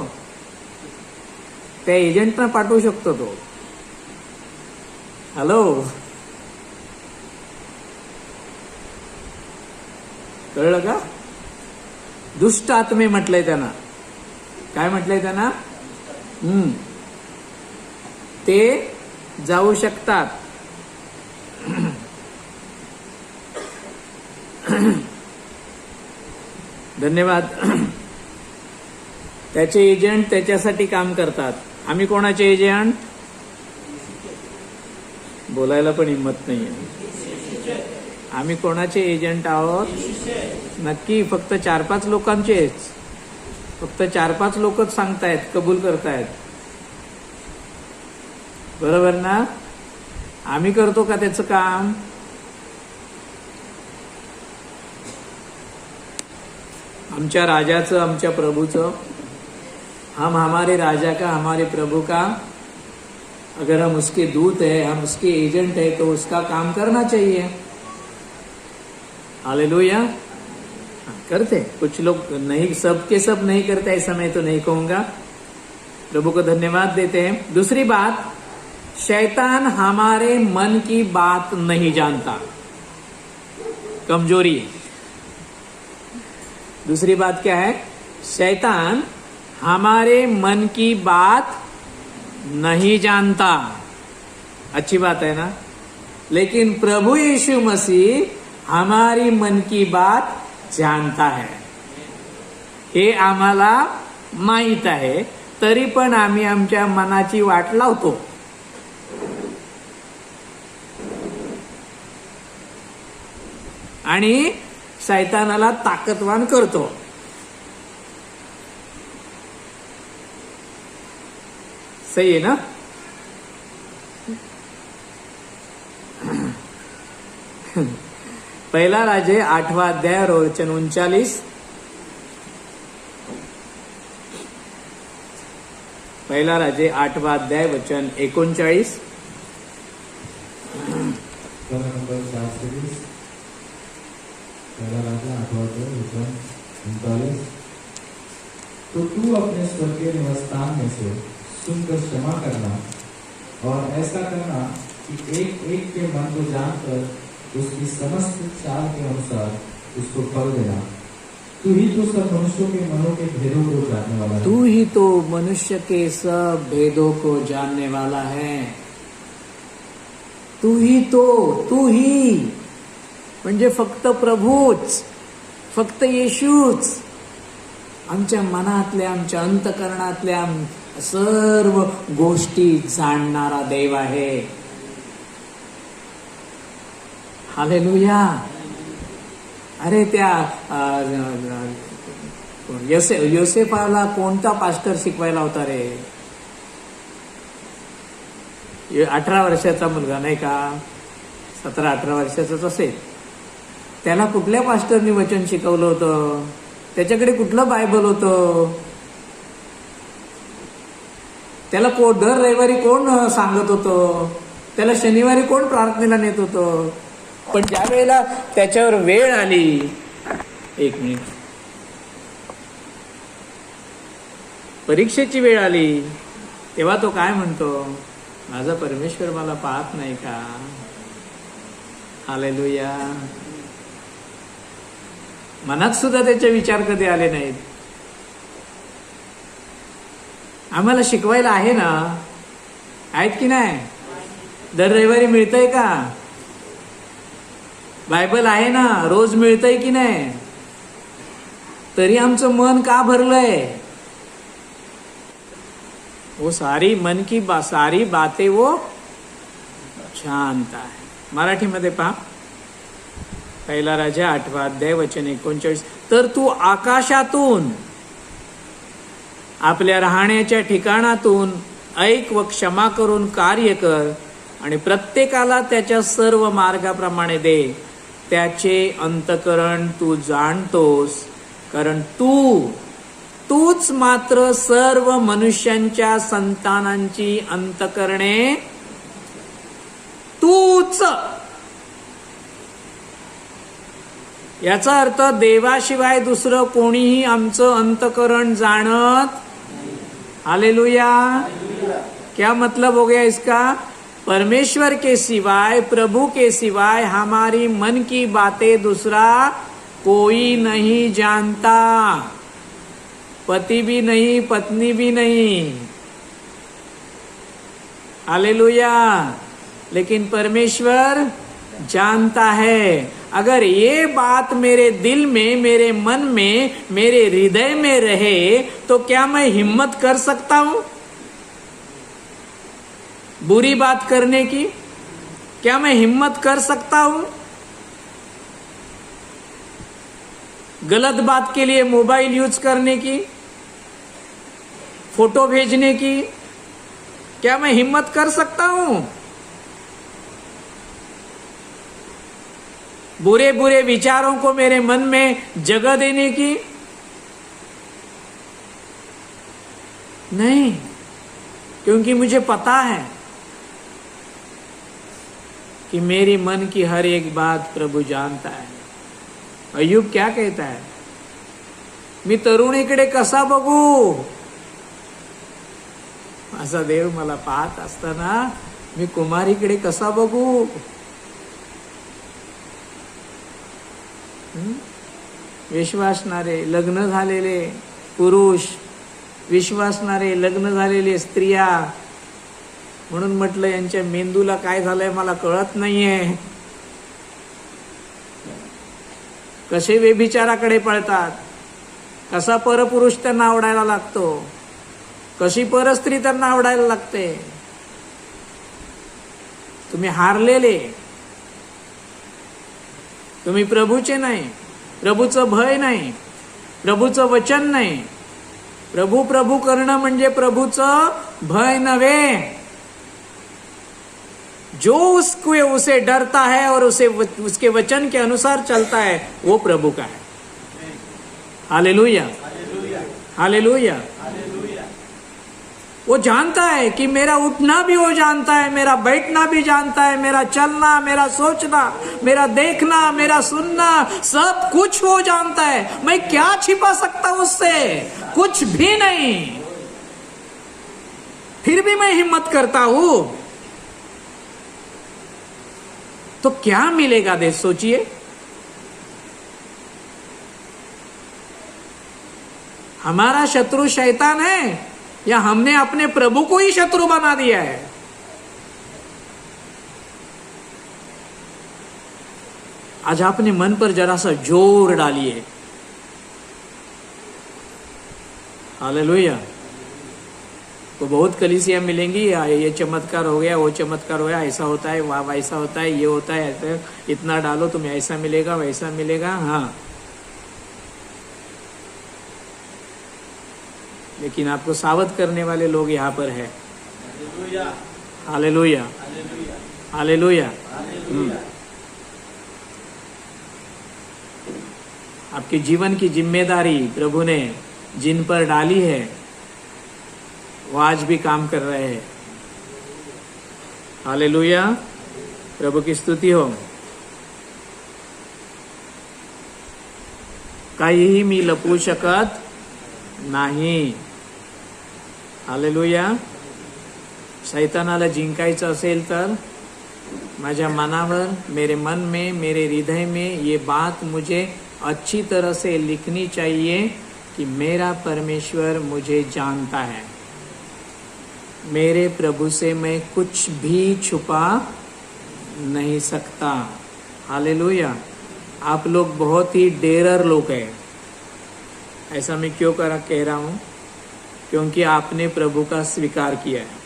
त्या एजंटना पाठवू शकतो तो. हॅलो, कळलं का? दुष्ट आत्मे म्हटलंय त्यांना. काय म्हटलंय त्यांना? ते जाऊ शकतात. धन्यवाद. त्याचे एजंट त्याच्यासाठी काम करतात. आम्ही कोणाचे एजंट? बोलायला पण हिंमत नाहीये. आम्ही कोणाचे एजंट आहोत? नक्की फक्त 4-5 लोकांचेच. फक्त 4-5 लोकच सांगतायत, कबूल करतायत, बरोबर ना. आम्ही करतो का त्याचं काम? आमच्या राजाचं, आमच्या प्रभूचं. हम हमारे राजा का, हमारे प्रभु का, अगर हम उसके दूत है, हम उसके एजेंट है, तो उसका काम करना चाहिए. हालेलुया. करते कुछ लोग, नहीं सबके सब नहीं करते, ऐसा मैं तो नहीं कहूंगा. प्रभु को धन्यवाद देते हैं. दूसरी बात, शैतान हमारे मन की बात नहीं जानता. कमजोरी है. दूसरी बात क्या है? शैतान हमारे मन की बात नहीं जानता. अच्छी बात है ना. लेकिन प्रभु यीशु मसीह हमारी मन की बात जानता है. हे आम्हाला माहित आहे, तरी पण आम्ही आमच्या मनाची वाट लावतो. आणि शैतानाला ताकदवान करतो. सही आहे ना. पहिला राजे 8वां अध्याय और वचन 39. पहिला राजे 8वां अध्याय वचन 39. नंबर 4 पहला राजा 8वां अध्याय वचन 39. तो तू अपने स्वर्गीय निवासस्थान में से सुनकर क्षमा करना और ऐसा करना कि एक एक के मन को जानकर उसकी समस्त चाल के अनुसार उसको फल देना. तू ही तो सब मनुष्यों के मनों के भेदों को जानने वाला है. तू ही तो मनुष्य के सब भेदों को जानने वाला है. तूही तो, तूही म्हणजे फक्त प्रभूच, फक्त येशूच आमच्या मनातल्या, आमच्या अंतकरणातल्या सर्व गोष्टी जाणणारा देव आहे. हालेलुया. अरे त्या योसेफाला कोणता पास्टर शिकवायला होता रे? 18 वर्षाचा मुलगा नाही का, 17-18 वर्षाचाच असेल. त्याला कुठल्या पास्टरनी वचन शिकवलं होतं? त्याच्याकडे कुठलं बायबल होतं? त्याला दर रविवारी कोण सांगत होतं? त्याला शनिवारी कोण प्रार्थनेला नेत होतं? पण ज्या वेळेला त्याच्यावर वेळ आली, 1 मिनिट, परीक्षेची वेळ आली, तेव्हा तो काय म्हणतो? माझा परमेश्वर मला पाहत नाही का? हालेलुया. मनात सुद्धा त्याचे विचार कधी आले नाहीत. आम्हाला शिकवायला आहे ना, आहेत की नाही? दर रविवारी मिळतंय का? बायबल आहे ना, रोज मिळतंय की नाही? तरी आमचं मन का भरलंय? वो सारी मन की सारी बातें वो जानता है. मराठीमध्ये पहा, 1 राजा 8 अध्याय वचन 39. तर तू आकाशातून, आपल्या राहण्याच्या ठिकाणातून ऐक व क्षमा करून कार्य कर आणि प्रत्येकाला त्याच्या सर्व मार्गाप्रमाणे दे. त्याचे अंतकरण तू जाणतोस, कारण तूच मात्र सर्व मनुष्यांच्या संतानांची अंतकरणे तूच. याचा अर्थ देवाशिवाय दुसरं कोणीही आमचं अंतकरण जाणत. हालेलुया. क्या मतलब हो गया इसका? परमेश्वर के सिवाय, प्रभु के सिवाय हमारी मन की बातें दूसरा कोई नहीं जानता. पति भी नहीं, पत्नी भी नहीं. हालेलुया. लेकिन परमेश्वर जानता है. अगर ये बात मेरे दिल में, मेरे मन में, मेरे हृदय में रहे तो क्या मैं हिम्मत कर सकता हूं बुरी बात करने की? क्या मैं हिम्मत कर सकता हूं गलत बात के लिए मोबाइल यूज करने की, फोटो भेजने की? क्या मैं हिम्मत कर सकता हूं बुरे बुरे विचारों को मेरे मन में जगह देने की? नहीं, क्योंकि मुझे पता है कि मेरी मन की हर एक बात प्रभु जानता है. अय्यूब क्या कहता है? मी तरुणीकडे कसा बघू? माझा देव मला पाहत असताना मी कुमारीकडे कसा बघू? विश्वासणारे लग्न झालेले पुरुष, विश्वासणारे लग्न झालेले स्त्रिया, म्हणून म्हटलं यांच्या मेंदूला काय झालंय मला कळत नाहीये. कसे व्यभिचाराकडे पळतात, कसा परपुरुष त्यांना आवडायला लागतो, कशी परस्त्री त्यांना आवडायला लागते. तुम्ही हारलेले, तुम्ही प्रभूचे नाही, प्रभूचं भय नाही, प्रभूचं वचन नाही. प्रभू प्रभू करणं म्हणजे प्रभूचं भय नव्हे. जो उसे डरता है और उसके वचन के अनुसार चलता है वो प्रभु का है. Hallelujah, hallelujah. वो जानता है कि मेरा उठना भी वो जानता है, मेरा बैठना भी जानता है, मेरा चलना, मेरा सोचना, मेरा देखना, मेरा सुनना, सब कुछ वो जानता है. मैं क्या छिपा सकता हूं उससे? कुछ भी नहीं. फिर भी मैं हिम्मत करता हूं. तो क्या मिलेगा दे? सोचिए. हमारा शत्रु शैतान है या हमने अपने प्रभु को ही शत्रु बना दिया है? आज अपने मन पर जरा सा जोर डालिए। हालेलुया। तो बहुत कलीसिया मिलेंगी, ये चमत्कार हो गया, वो चमत्कार हो गया, ऐसा होता है, वह वैसा होता है, ये होता है, ऐसा, इतना डालो तुम्हें ऐसा मिलेगा, वैसा मिलेगा। हाँ, लेकिन आपको सावध करने वाले लोग यहाँ पर है। Hallelujah, hallelujah. आपके जीवन की जिम्मेदारी प्रभु ने जिन पर डाली है वो आज भी काम कर रहे हैं। हालेलुया, प्रभु की स्तुति हो। काहीही मी लपवू शकत नाही। हालेलुया। शैतानाला जिंकायचं असेल तर माझ्या मनावर, मेरे मन में, मेरे हृदय में ये बात मुझे अच्छी तरह से लिखनी चाहिए कि मेरा परमेश्वर मुझे जानता है। मेरे प्रभु से मैं कुछ भी छुपा नहीं सकता। हालेलुया। आप लोग बहुत ही डेरर लोग हैं। ऐसा मैं क्यों कह रहा हूं? क्योंकि आपने प्रभु का स्वीकार किया है।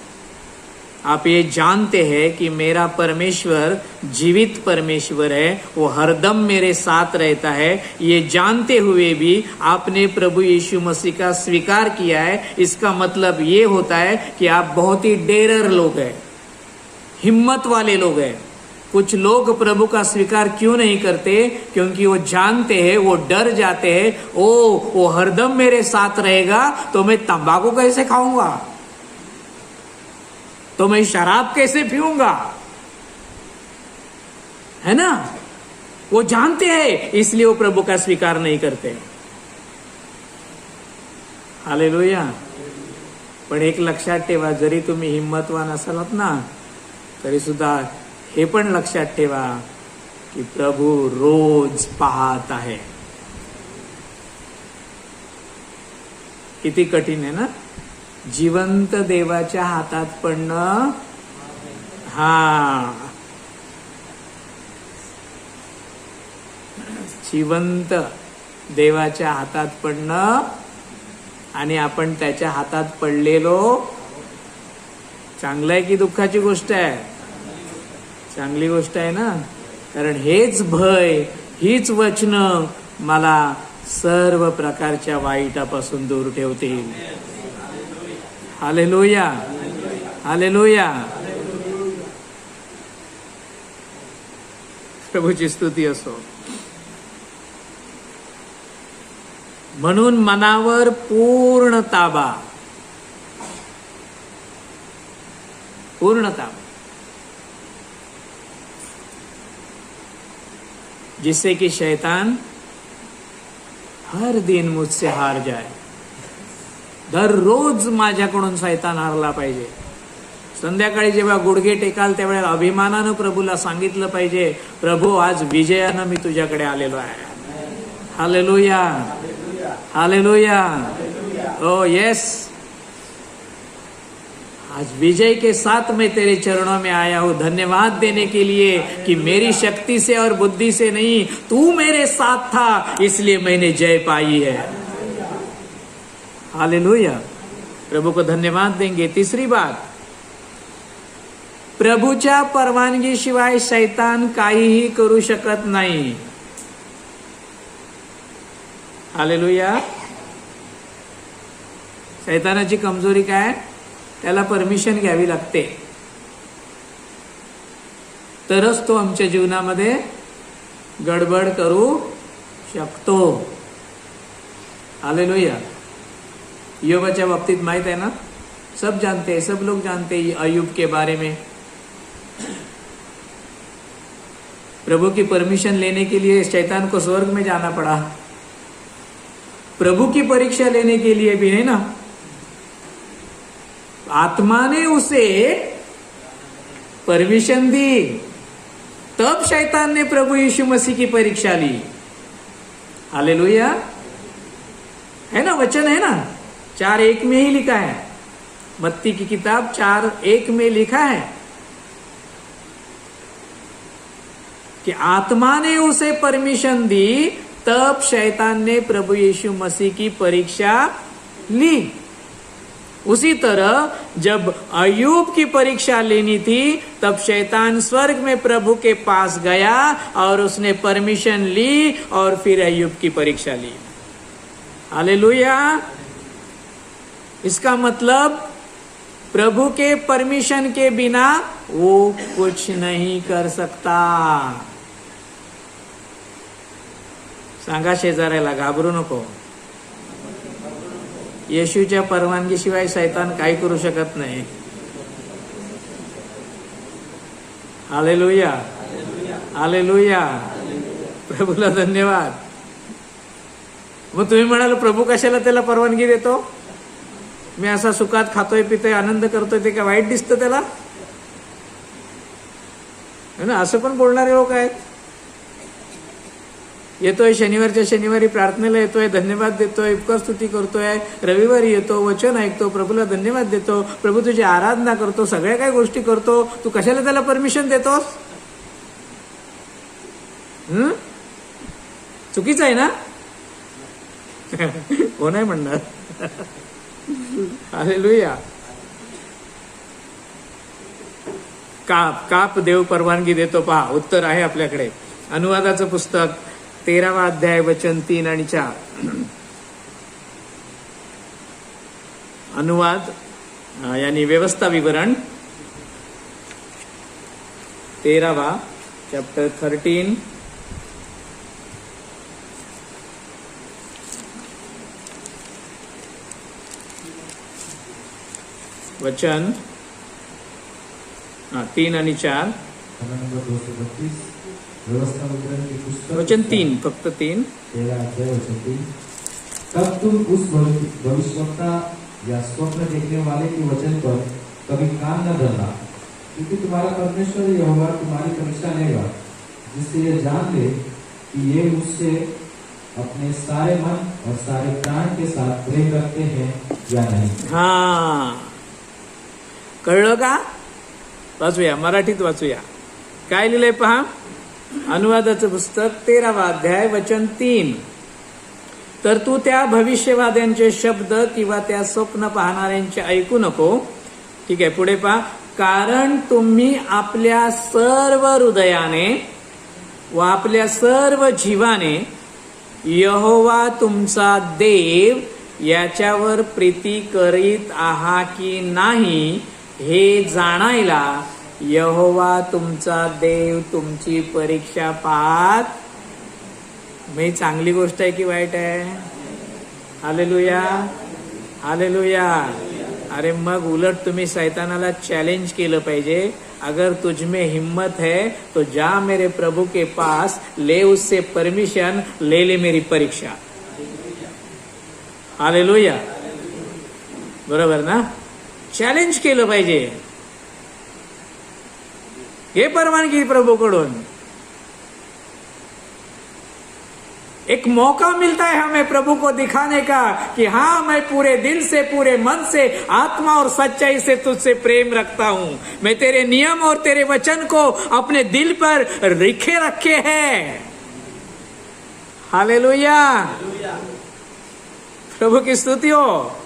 आप ये जानते हैं कि मेरा परमेश्वर जीवित परमेश्वर है, वो हरदम मेरे साथ रहता है। ये जानते हुए भी आपने प्रभु यीशु मसीह का स्वीकार किया है। इसका मतलब ये होता है कि आप बहुत ही डेरर लोग हैं, हिम्मत वाले लोग हैं। कुछ लोग प्रभु का स्वीकार क्यों नहीं करते? क्योंकि वो जानते हैं, वो डर जाते हैं, वो हरदम मेरे साथ रहेगा तो मैं तंबाकू कैसे खाऊंगा, तो मैं शराब कैसे पीऊंगा, है ना? वो जानते हैं, इसलिए वो प्रभु का स्वीकार नहीं करते। हालेलुया। पण एक लक्षात ठेवा, जरी तुम्ही हिम्मतवान असालात ना, तरी सुद्धा हे पण लक्षात ठेवा की प्रभु रोज पाहत आहे। किती कठीण आहे ना? जिवंत देवाच्या हातात पडणं। हा, जिवंत देवाच्या हातात पडणं आणि आपण त्याच्या हातात पडलेलो चांगलं आहे की दुःखाची गोष्ट आहे? चांगली गोष्ट आहे ना, कारण हेच भय, हीच वचनं मला सर्व प्रकारच्या वाईटापासून दूर ठेवतील। Hallelujah, hallelujah. प्रभूची स्तुती असो। म्हणून मनावर पूर्ण ताबा, पूर्ण ताबा, जिससे कि शैतान हर दिन मुझसे हार जाए। दररोज माझ्याकडून शैतान हारला पाहिजे। संध्याकाळी जेव्हा गुडघे टेकाल त्यावेळेला अभिमानानं प्रभूला सांगितलं पाहिजे, प्रभू आज विजयानं मी तुझ्याकडे आलेलो आहे। Hallelujah, hallelujah. ओ यस, आज विजय के साथ मैं तेरे चरणों में आया हूं, धन्यवाद देने के लिए कि मेरी शक्ति से और बुद्धि से नहीं, तू मेरे साथ था, इसलिए मैंने जय पाई है। हालेलुया। प्रभु को धन्यवाद देंगे। तीसरी बात, प्रभूच्या परवानगी शिवाय शैतान काहीही करू शकत नाही। हालेलुया। शैतानाची कमजोरी काय? त्याला परमिशन घ्यावी लागते, तरच तो आमच्या जीवनामध्ये गडबड करू शकतो। हालेलुया। योबाच्या बाबतीत माहित है ना, सब जानते हैं, सब लोग जानते हैं अय्यूब के बारे में। प्रभु की परमिशन लेने के लिए शैतान को स्वर्ग में जाना पड़ा। प्रभु की परीक्षा लेने के लिए भी, है ना, आत्मा ने उसे परमिशन दी, तब शैतान ने प्रभु यीशु मसीह की परीक्षा ली। हालेलुया। है ना, वचन है ना, 4:1 में ही लिखा है। मत्ती की किताब 4:1 में लिखा है, कि आत्मा ने उसे परमिशन दी, तब शैतान ने प्रभु यीशु मसीह की परीक्षा ली। उसी तरह जब अय्यूब की परीक्षा लेनी थी, तब शैतान स्वर्ग में प्रभु के पास गया और उसने परमिशन ली और फिर अय्यूब की परीक्षा ली। हालेलुया। इसका मतलब प्रभु के परमिशन के बिना वो कुछ नहीं कर सकता। सांगा शेजाऱ्याला, घाबरू नको. येशूच्या परवानगीशिवाय शैतान काही करू शकत नाही. Hallelujah, hallelujah. प्रभूला धन्यवाद. मग तुम्ही म्हणाल प्रभू कशाला त्याला परवानगी देतो? मी असा सुखात खातोय पितोय आनंद करतोय ते काय वाईट दिसतं त्याला? ना, असं पण बोलणारे लोक आहेत. येतोय शनिवारच्या शनिवारी प्रार्थनेला येतोय, धन्यवाद देतोय, उपकार स्तुती करतोय, रविवारी येतो, वचन ऐकतो, प्रभूला धन्यवाद देतो, प्रभू तुझी आराधना करतो, सगळ्या काही गोष्टी करतो. तू कशाला त्याला परमिशन देतोस? चुकीचं आहे ना? हो नाही म्हणणार. हालेलुया. काप देव परवानगी देतो. पहा, उत्तर आहे आपल्याकडे. अनुवादाचं पुस्तक 13वा अध्याय वचन 3 आणि 4. अनुवाद यानी व्यवस्था विवरण 13वा चॅप्टर 13 वचन 3 आणि 4. नंबर 232 व्यवस्था विवरण की पुस्तक वचन 3, फक्त 3. 13 अध्याय वचन 3. तब तुम उस भविष्यवक्ता या स्वप्न देखने वाले के वचन पर कभी कान न धरना, क्योंकि तुम्हारा परमेश्वर यहोवा तुम्हारी परीक्षा लेगा, जिससे ये जान ले कि ये मुझसे अपने सारे मन और सारे प्राण के साथ प्रेम करते हैं या नहीं. हा, कळलं का? वाचूया, मराठीत वाचूया. काय लिहिलंय पहा. अनुवादाचं पुस्तक 13वा अध्याय वचन 3. तर तू त्या भविष्यवाद्यांचे शब्द किंवा त्या स्वप्न पाहणाऱ्यांचे ऐकू नको. ठीक आहे, पुढे पहा. कारण तुम्ही आपल्या सर्व हृदयाने व आपल्या सर्व जीवाने यहोवा तुमचा देव याच्यावर प्रीती करीत आहात की नाही हे जाणायला यहोवा तुमचा देव तुमची परीक्षा पाहत. मी चांगली गोष्ट आहे की वाईट आहे? Hallelujah, hallelujah. अरे मग उलट तुम्ही शैतानाला चॅलेंज केलं पाहिजे. अगर तुझ में हिम्मत है तो जा मेरे प्रभु के पास, ले उससे परमिशन, ले मेरी परीक्षा. हालेलुया. बरोबर ना? चॅलेंज केलं पाहिजे. हे परवानगी प्रभूकडून. एक मौका मिलता है हमें प्रभु को दिखाने का कि हाँ, मैं पूरे दिल से, पूरे मन से, आत्मा और सच्चाई से तुझसे प्रेम रखता हूं. मैं तेरे नियम और तेरे वचन को अपने दिल पर लिखे रखे हैं. हालेलुया. प्रभु की स्तुती हो.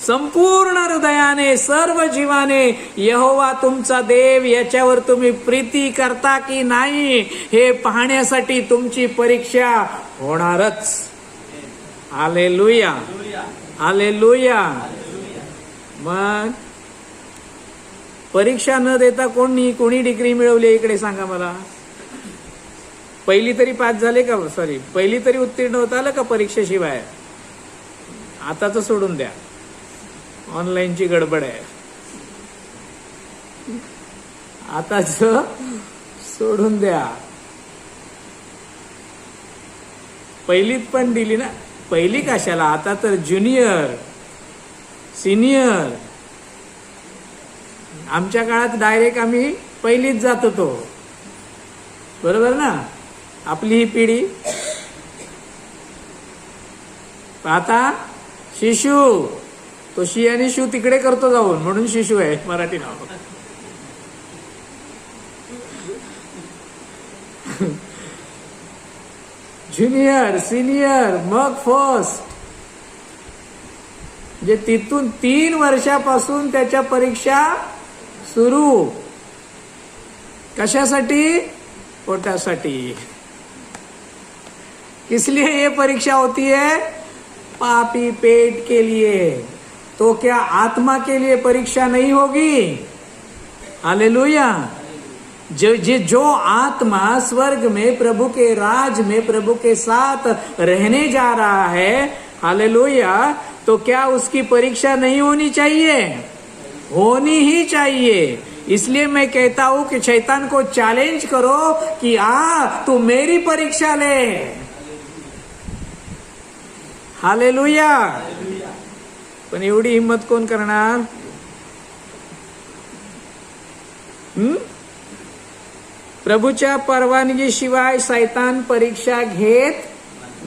संपूर्ण हृदयाने, सर्व जीवाने यहोवा तुमचा देव याच्यावर तुम्ही प्रीती करता की नाही हे पाहण्यासाठी तुमची परीक्षा होणारच. Hallelujah, hallelujah. मग परीक्षा न देता कोणी डिग्री मिळवली इकडे सांगा मला? पहिली तरी पास झाले का? सॉरी, पहिली तरी उत्तीर्ण होता आलं का परीक्षेशिवाय? आताच सोडून द्या, ऑनलाईनची गडबड आहे. आताच सोडून द्या. पहिलीत पण दिली ना. पहिली कशाला, आता तर ज्युनियर, सिनियर. आमच्या काळात डायरेक्ट आम्ही पहिलीत जात होतो. बरोबर ना? आपली ही पिढी. आता शिशु, तो शी आणि शू तिकडे करतो जाऊन, म्हणून शिशु आहे मराठी नाव. ज्युनियर, सिनियर, मग फर्स्ट. म्हणजे तिथून 3 वर्षापासून त्याच्या परीक्षा सुरू. कशासाठी? पोटासाठी. किस लिए ये परीक्षा होती है? पापी पेट के लिए. तो क्या आत्मा के लिए परीक्षा नहीं होगी? हालेलुया. जो आत्मा स्वर्ग में प्रभु के राज में प्रभु के साथ रहने जा रहा है, हालेलुया, तो क्या उसकी परीक्षा नहीं होनी चाहिए? होनी ही चाहिए. इसलिए मैं कहता हूं कि शैतान को चैलेंज करो कि तू मेरी परीक्षा ले. हालेलुया. पण एवढी हिंमत कोण करणार? प्रभूच्या परवानगीशिवाय शैतान परीक्षा घेत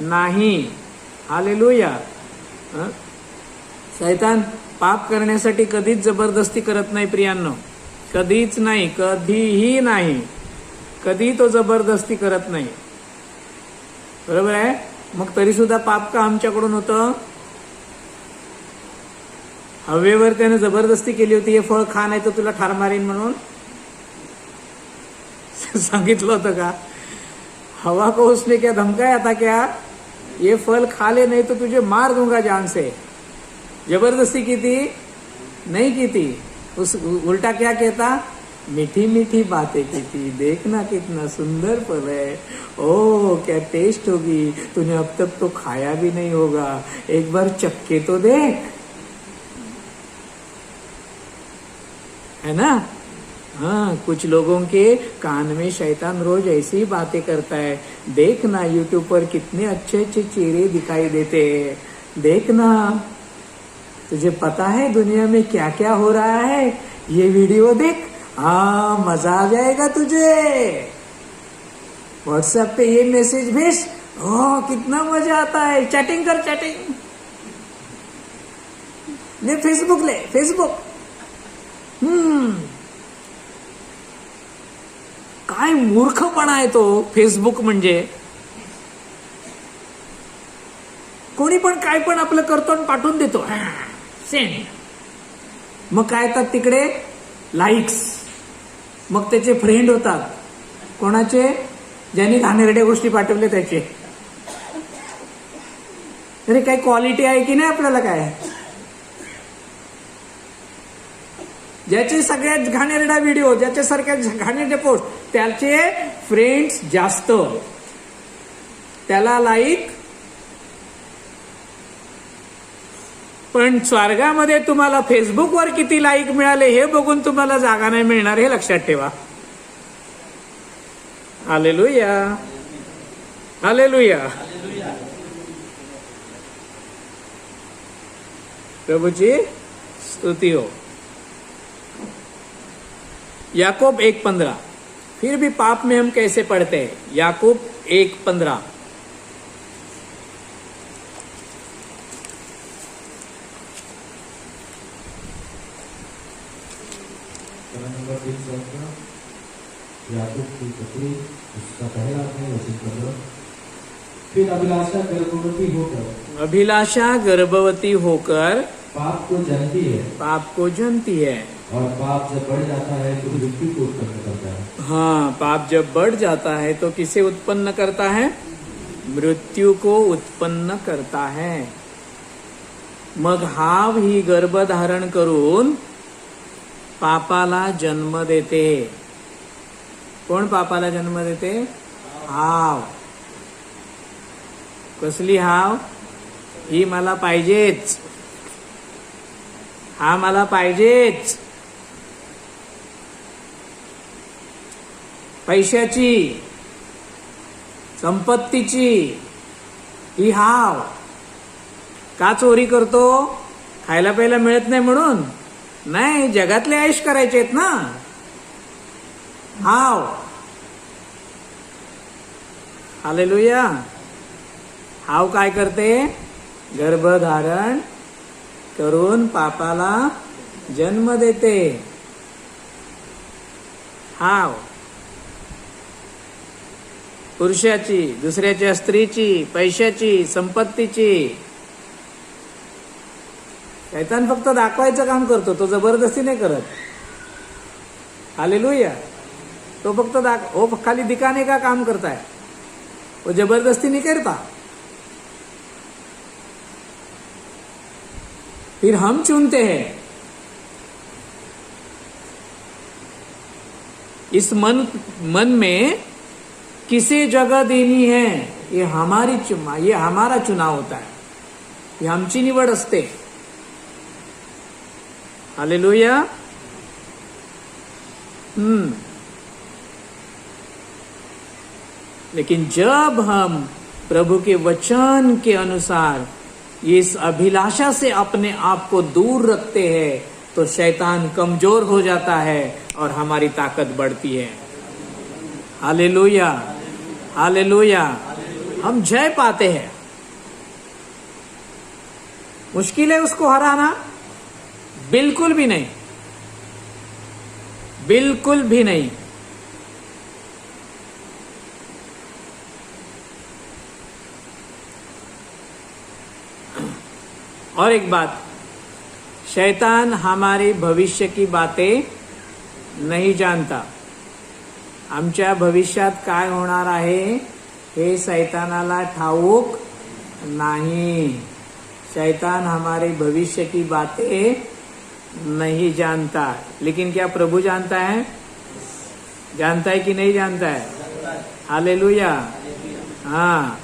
नाही. हालेलुया. शैतान पाप करण्यासाठी कधीच जबरदस्ती करत नाही प्रियांनो. कधीच नाही, कधीही नाही. कधी तो जबरदस्ती करत नाही. बरोबर आहे. मग तरी सुद्धा पाप का आमच्याकडून होतं? हवेवर त्याने जबरदस्ती केली होती, हे फळ खा नाही तर तुला ठार मारीन म्हणून. सांगितलं होतं का? हवा को उसने क्या धमकाया था क्या? ये फल खा ले नहीं तो तुझे मार दूंगा जान से. जबरदस्ती की थी? नहीं की थी. उस उल्टा क्या कहता? मीठी मीठी बातें की थी. देखना कितना सुंदर फल है. ओ क्या टेस्ट होगी. तूने अब तक तो खाया भी नहीं होगा. एक बार चक्के तो देख. है ना? हाँ, कुछ लोगों के कान में शैतान रोज ऐसी ही बातें करता है. देखना यूट्यूब पर कितने अच्छे अच्छे चेहरे दिखाई देते हैं. देखना, तुझे पता है दुनिया में क्या क्या हो रहा है? ये वीडियो देख. मजा आ जाएगा तुझे. व्हाट्सएप पे ये मैसेज भेज. कितना मजा आता है. चैटिंग कर, चैटिंग. ले फेसबुक. काय मूर्खपणा आहे तो फेसबुक. म्हणजे कोणी पण काय पण आपलं करतो आणि पाठवून देतो. सेंड. मग काय येतात तिकडे? लाईक्स. मग त्याचे फ्रेंड होतात. कोणाचे? ज्यांनी घाणेरड्या गोष्टी पाठवल्या त्याचे. अरे काही क्वालिटी आहे की नाही आपल्याला? काय ज्याचे सगळ्यात घाणेरडा व्हिडिओ, ज्याच्यासारख्या घाणेरडे पोस्ट, त्याचे फ्रेंड्स जास्त, त्याला लाईक. पण स्वर्गामध्ये तुम्हाला फेसबुकवर किती लाईक मिळाले हे बघून तुम्हाला जागा नाही मिळणार, हे लक्षात ठेवा. हालेलुया. हालेलुया. प्रभुची स्तुति हो. याकूब 1:15. फिर भी पाप में हम कैसे पढ़ते हैं? याकूब 1:15. नंबर 3 याकूब की पत्री, उसका पहला अध्याय वचन 15. फिर अभिलाषा गर्भवती होकर पाप को जनती है. और पाप जब बढ़ जाता है तो मृत्यु को उत्पन्न करता है. हाँ, पाप जब बढ़ जाता है तो किसे उत्पन्न करता है? मृत्यू को उत्पन्न करता है. मग हाव ही गर्भधारण करून पापाला जन्म देते. कोण पापाला जन्म देते? हाव. कसली हाव? ही मला पाहिजेच. हा मला पाहिजेच. पैशाची, संपत्तीची ही हाव. का चोरी करतो? खायला प्यायला मिळत नाही म्हणून नाही, जगातले ऐश करायचे आहेत ना. हाव. हालेलुया. हाव काय करते? गर्भधारण करून पापाला जन्म देते. हाव. पुरुषाची, दुसऱ्याच्या स्त्रीची, पैशाची, संपत्तीची. शैतान फक्त दाखवायचं काम करतो, तो जबरदस्ती नाही करत. हालेलुया. तो फक्त वो खाली दिखाने का काम करता है, वो जबरदस्ती नहीं करता. फिर हम चुनते हैं. इस मन में किसे जगह देनी है, ये हमारा चुनाव होता है. ये आमची निवड असते. हालेलुया. लेकिन जब हम प्रभु के वचन के अनुसार इस अभिलाषा से अपने आप को दूर रखते हैं, तो शैतान कमजोर हो जाता है और हमारी ताकत बढ़ती है. Hallelujah, hallelujah. हम जय पाते हैं. मुश्किल है उसको हराना? बिल्कुल भी नहीं, बिल्कुल भी नहीं. और एक बात, शैतान हमारे भविष्य की बातें नहीं जानता. आमच्या भविष्यात काय होणार आहे हे शैतानाला ठाऊक नहीं. शैतान हमारे भविष्य की बातें नहीं जानता. लेकिन क्या प्रभु जानता है? जानता है कि नहीं जानता है? हालेलुया. हाँ.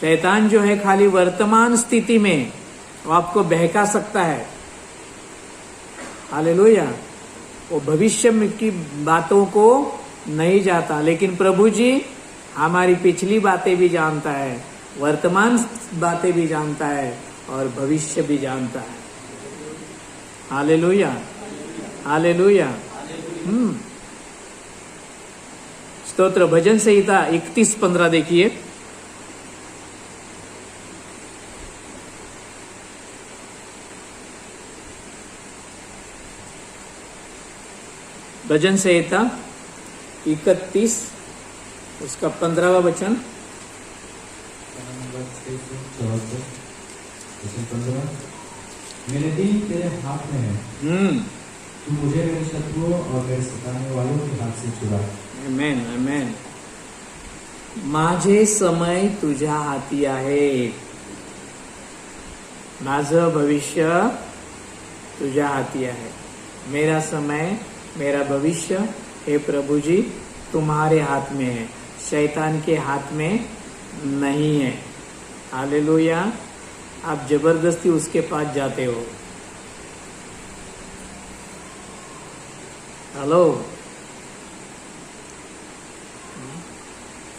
शैतान जो है खाली वर्तमान स्थिति में वो आपको बहका सकता है. हालेलुया. वो भविष्य की बातों को नहीं जाता. लेकिन प्रभु जी हमारी पिछली बातें भी जानता है, वर्तमान बातें भी जानता है और भविष्य भी जानता है. Hallelujah, hallelujah. स्तोत्र. भजन संहिता 31:15 देखिए. भजन संहिता 31 उसका 15वां वचन. मेरे दिन तेरे हाथ में है, तू मुझे मेरे शत्रुओं और मेरे सताने वालों के हाथ से छुड़ा. आमेन, आमेन. माझे समय तुझ्या हाती आहे. माझं भविष्य तुझ्या हाती आहे. मेरा समय, मेरा भविष्य हे प्रभु जी तुम्हारे हाथ में है, शैतान के हाथ में नहीं है. हालेलुया. आप जबरदस्ती उसके पास जाते हो. हेलो.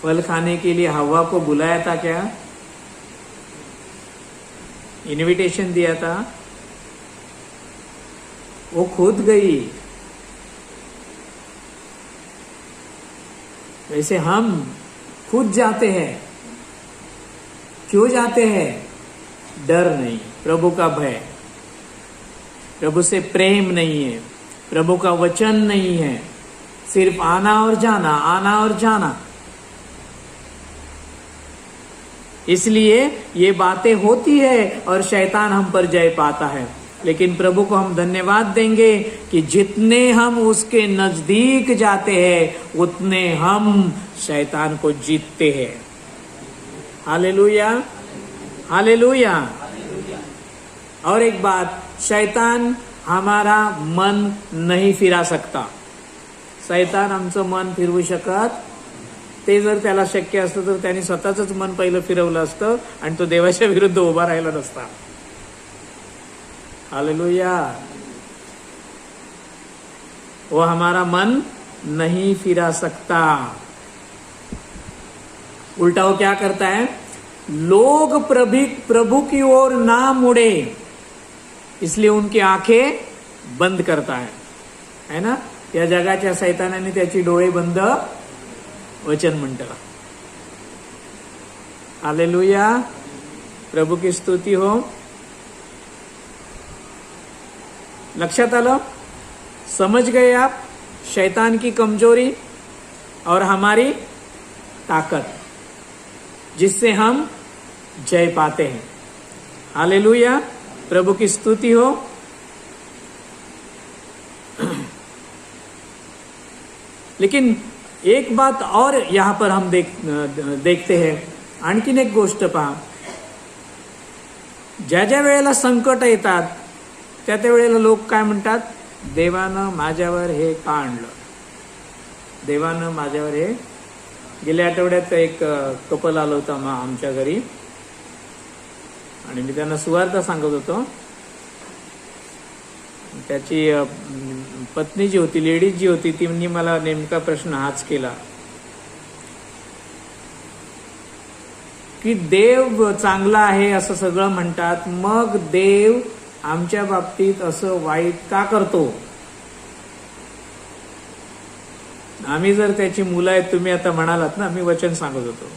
फल खाने के लिए हवा को बुलाया था क्या? इनविटेशन दिया था, वो खुद गई. वैसे हम खुद जाते हैं. क्यों जाते हैं? डर नहीं, प्रभु का भय, प्रभु से प्रेम नहीं है, प्रभु का वचन नहीं है. सिर्फ आना और जाना, आना और जाना. इसलिए ये बातें होती है और शैतान हम पर जय पाता है. लेकिन प्रभु को हम धन्यवाद देंगे कि जितने हम उसके नजदीक जाते हैं उतने हम शैतान को जीतते हैं. Hallelujah, hallelujah. और एक बात, शैतान हमारा मन नहीं फिरा सकता. शैतान आमचं मन फिरवू शकत. ते जर त्याला शक्य असतं तर त्याने स्वतःच मन पहिलं फिरवलं असतं आणि तो देवाच्या विरुद्ध उभा राहिला नसता. हालेलुया. वो हमारा मन नहीं फिरा सकता. उल्टा वो क्या करता है? लोग प्रभु की ओर ना मुड़े इसलिए उनकी आंखें बंद करता है ना. या जगाच्या शैतानाने त्याची डोळे बंद वचन म्हणतं. हालेलुया. प्रभु की स्तुती हो. लक्षात आलं? समझ गए आप शैतान की कमजोरी? और हमारी ताकत, जिससे हम जय पाते हैं। हालेलुया, प्रभु की स्तुति हो। लेकिन एक बात और यहां पर हम देखते हैं, आणखीन एक गोष्ट पहा, ज्या ज्या वेळेला संकट येतात त्या त्या वेळेला लोक काय म्हणतात, देवानं माझ्यावर हे का आणलं, देवानं माझ्यावर हे। गेल्या आठवड्यात एक कपल आलं होतं आमच्या घरी आणि मी त्यांना सुवार्ता सांगत होतो। त्याची पत्नी जी होती, लेडीज जी होती, तिने मला नेमका प्रश्न हाच केला की देव चांगला आहे असं सगळं म्हणतात, मग देव आमच्या बाबतीत असं वाईट का करतो? आम्ही जर त्याची मुलं आहेत, तुम्ही आता म्हणालात ना, मी वचन सांगत होतो,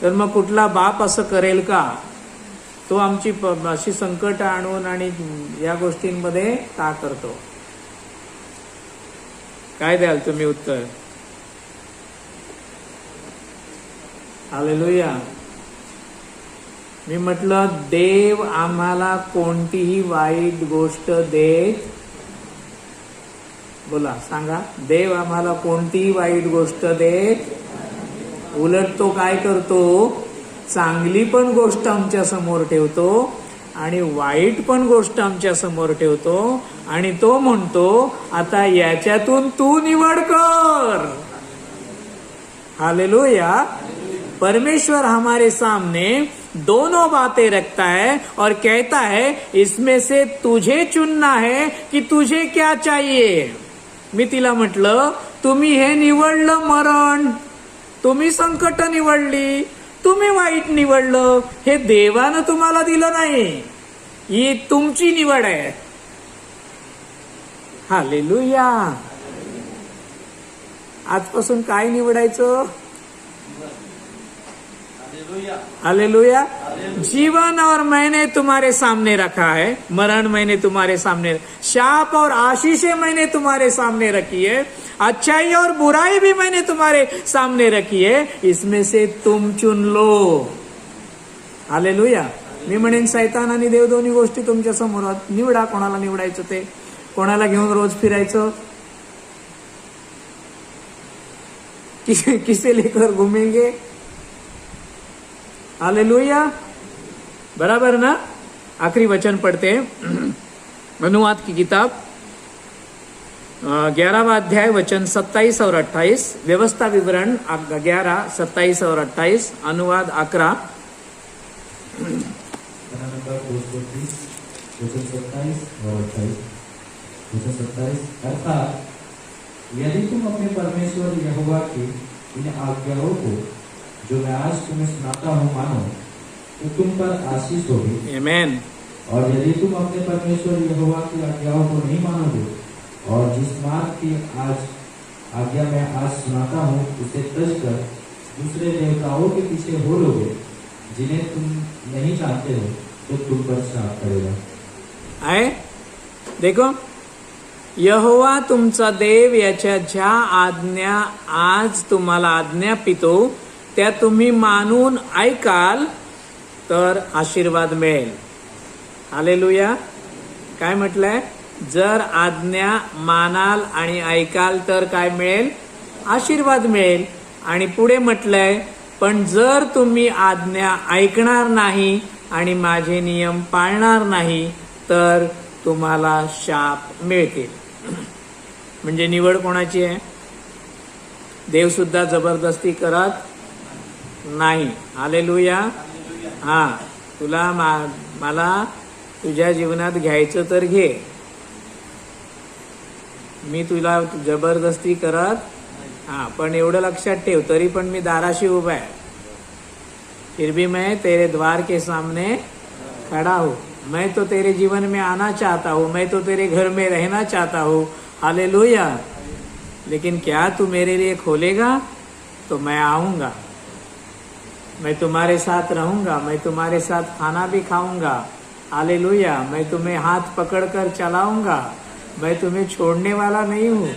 तर मग कुठला बाप असं करेल का? तो आमची अशी संकट आणून आणि या गोष्टींमध्ये का करतो? काय द्याल तुम्ही उत्तर? हालेलुया। मी म्हटलं, देव आम्हाला कोणतीही वाईट गोष्ट देत, बोला सांगा, देव आम्हाला कोणतीही वाईट गोष्ट देत, उलट तो काय करतो, चांगली पण गोष्ट आमच्या समोर ठेवतो आणि वाईट पण गोष्ट आमच्या समोर ठेवतो आणि तो म्हणतो, आता याच्यातून तू निवड कर। हालेलुया। परमेश्वर हमारे सामने दोनों बातें रखता है और कहता है, इसमें से तुझे चुनना है कि तुझे क्या चाहिए। मी तिला म्हटलं, तुम्ही हे निवडलं मरण, तुम्ही संकट निवडली, तुम्ही वाईट निवडलं, हे देवानं तुम्हाला दिलं नाही, ही तुमची निवड आहे। हालेलुया। आजपासून काय निवडायचं? हालेलुया। जीवन और मैंने तुम्हारे सामने रखा है, मरण मैंने तुम्हारे सामने, शाप और आशीषें मैंने तुम्हारे सामने रखी है, अच्छाई और बुराई भी मैंने तुम्हारे सामने रखी है, इसमें से तुम चुन लो। हालेलुया। मी म्हणेन, सैतान आणि देव दोन्ही गोष्टी तुमच्या समोर आहेत, निवडा कोणाला निवडायचं ते। कोणाला घेऊन रोज फिरायचं, किसे लेकर घूमेंगे? हालेलुया, बराबर ना? आखिरी वचन पढ़ते हैं, अनुवाद की किताब 11वां अध्याय वचन 27 और 28, व्यवस्था विवरण 11, 27 और 28, अनुवाद 11। वचन 27 और 28, वचन 27, अर्थात यदि तुम अपने परमेश्वर यहोवा की इन आज्ञाओं को जो मैं आज तुम्हें सुनाता हूँ मानो, तो तुम पर आशीष होगी। आमीन। और यदि तुम अपने परमेश्वर यहोवा की आज्ञाओं को नहीं मानोगे और जिस मार्ग की आज्ञा मैं आज सुनाता हूँ उसे तज कर दूसरे देवताओं के पीछे हो लोगे जिन्हें तुम नहीं जानते हो, तो तुम पर श्राप पड़ेगा। आहे देखो, यहोवा तुमचा देव याच्या ज्या आज्ञा आज तुम्हाला आज्ञापितो त्या तुम्ही मानून ऐकाल तर आशीर्वाद मिळेल। हालेलुया। काय म्हटलंय? जर आज्ञा मानाल आणि ऐकाल तर काय मिळेल? आशीर्वाद मिळेल। आणि पुढे म्हटलंय, पण जर तुम्ही आज्ञा ऐकणार नाही आणि माझे नियम पाळणार नाही तर तुम्हाला शाप मिळतील। म्हणजे निवड कोणाची आहे? देव सुद्धा जबरदस्ती करत नाही। हालेलुया। हा, तुला मला तुझ्या जीवनात घ्यायचं तर घे, मी तुला जबरदस्ती करत, हा, पण एवढं लक्षात ठेव, तरी पण मी दाराशी उभा आहे, फिर भी मैं तेरे द्वार के सामने खड़ा हूं, मैं तो तेरे जीवन में आना चाहता हूं, मैं तो तेरे घर में रहना चाहता हूं। हालेलुया। लेकिन क्या तू मेरे लिए खोलेगा? तो मैं आऊंगा, मैं तुम्हारे साथ रहूंगा, मैं तुम्हारे साथ खाना भी खाऊंगा। हालेलुया। मैं तुम्हें हाथ पकड़कर चलाऊंगा, मैं तुम्हें छोड़ने वाला नहीं हूं।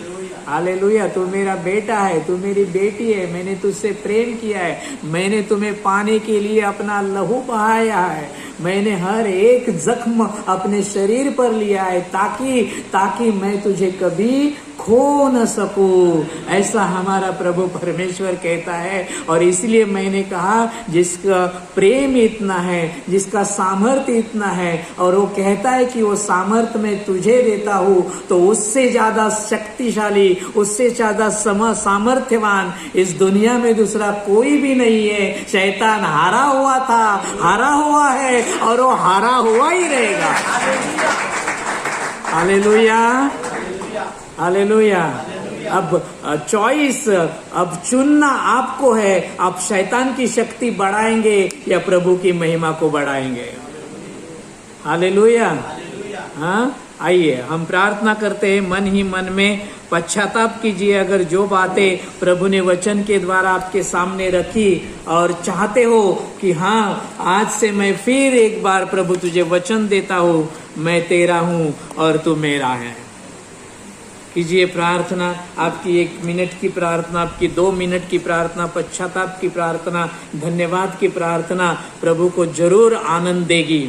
हालेलुया, तू मेरा बेटा है, तू मेरी बेटी है, मैंने तुझसे प्रेम किया है, मैंने तुम्हें पाने के लिए अपना लहू बहाया है, मैंने हर एक जख्म अपने शरीर पर लिया है ताकि मैं तुझे कभी खो न सकूं। ऐसा हमारा प्रभु परमेश्वर कहता है। और इसलिए मैंने कहा जिसका प्रेम इतना है, जिसका सामर्थ्य इतना है, और वो कहता है कि वो सामर्थ्य मैं तुझे देता हूं, तो उससे ज्यादा शक्तिशाली, उससे ज्यादा सामर्थ्यवान इस दुनिया में दूसरा कोई भी नहीं है। शैतान हारा हुआ था, हारा हुआ है, और वो हारा हुआ ही रहेगा। Hallelujah, hallelujah. अब चॉइस, अब चुनना आपको है। आप शैतान की शक्ति बढ़ाएंगे या प्रभु की महिमा को बढ़ाएंगे। हालेलुया। हाँ, आइए हम प्रार्थना करते हैं। मन ही मन में पश्चाताप कीजिए। अगर जो बातें प्रभु ने वचन के द्वारा आपके सामने रखी और चाहते हो कि हाँ, आज से मैं फिर एक बार प्रभु तुझे वचन देता हूँ, मैं तेरा हूँ और तू मेरा है, कीजिए प्रार्थना। आपकी 1 मिनट की प्रार्थना, आपकी 2 मिनट की प्रार्थना, पश्चाताप की प्रार्थना, धन्यवाद की प्रार्थना प्रभु को जरूर आनंद देगी।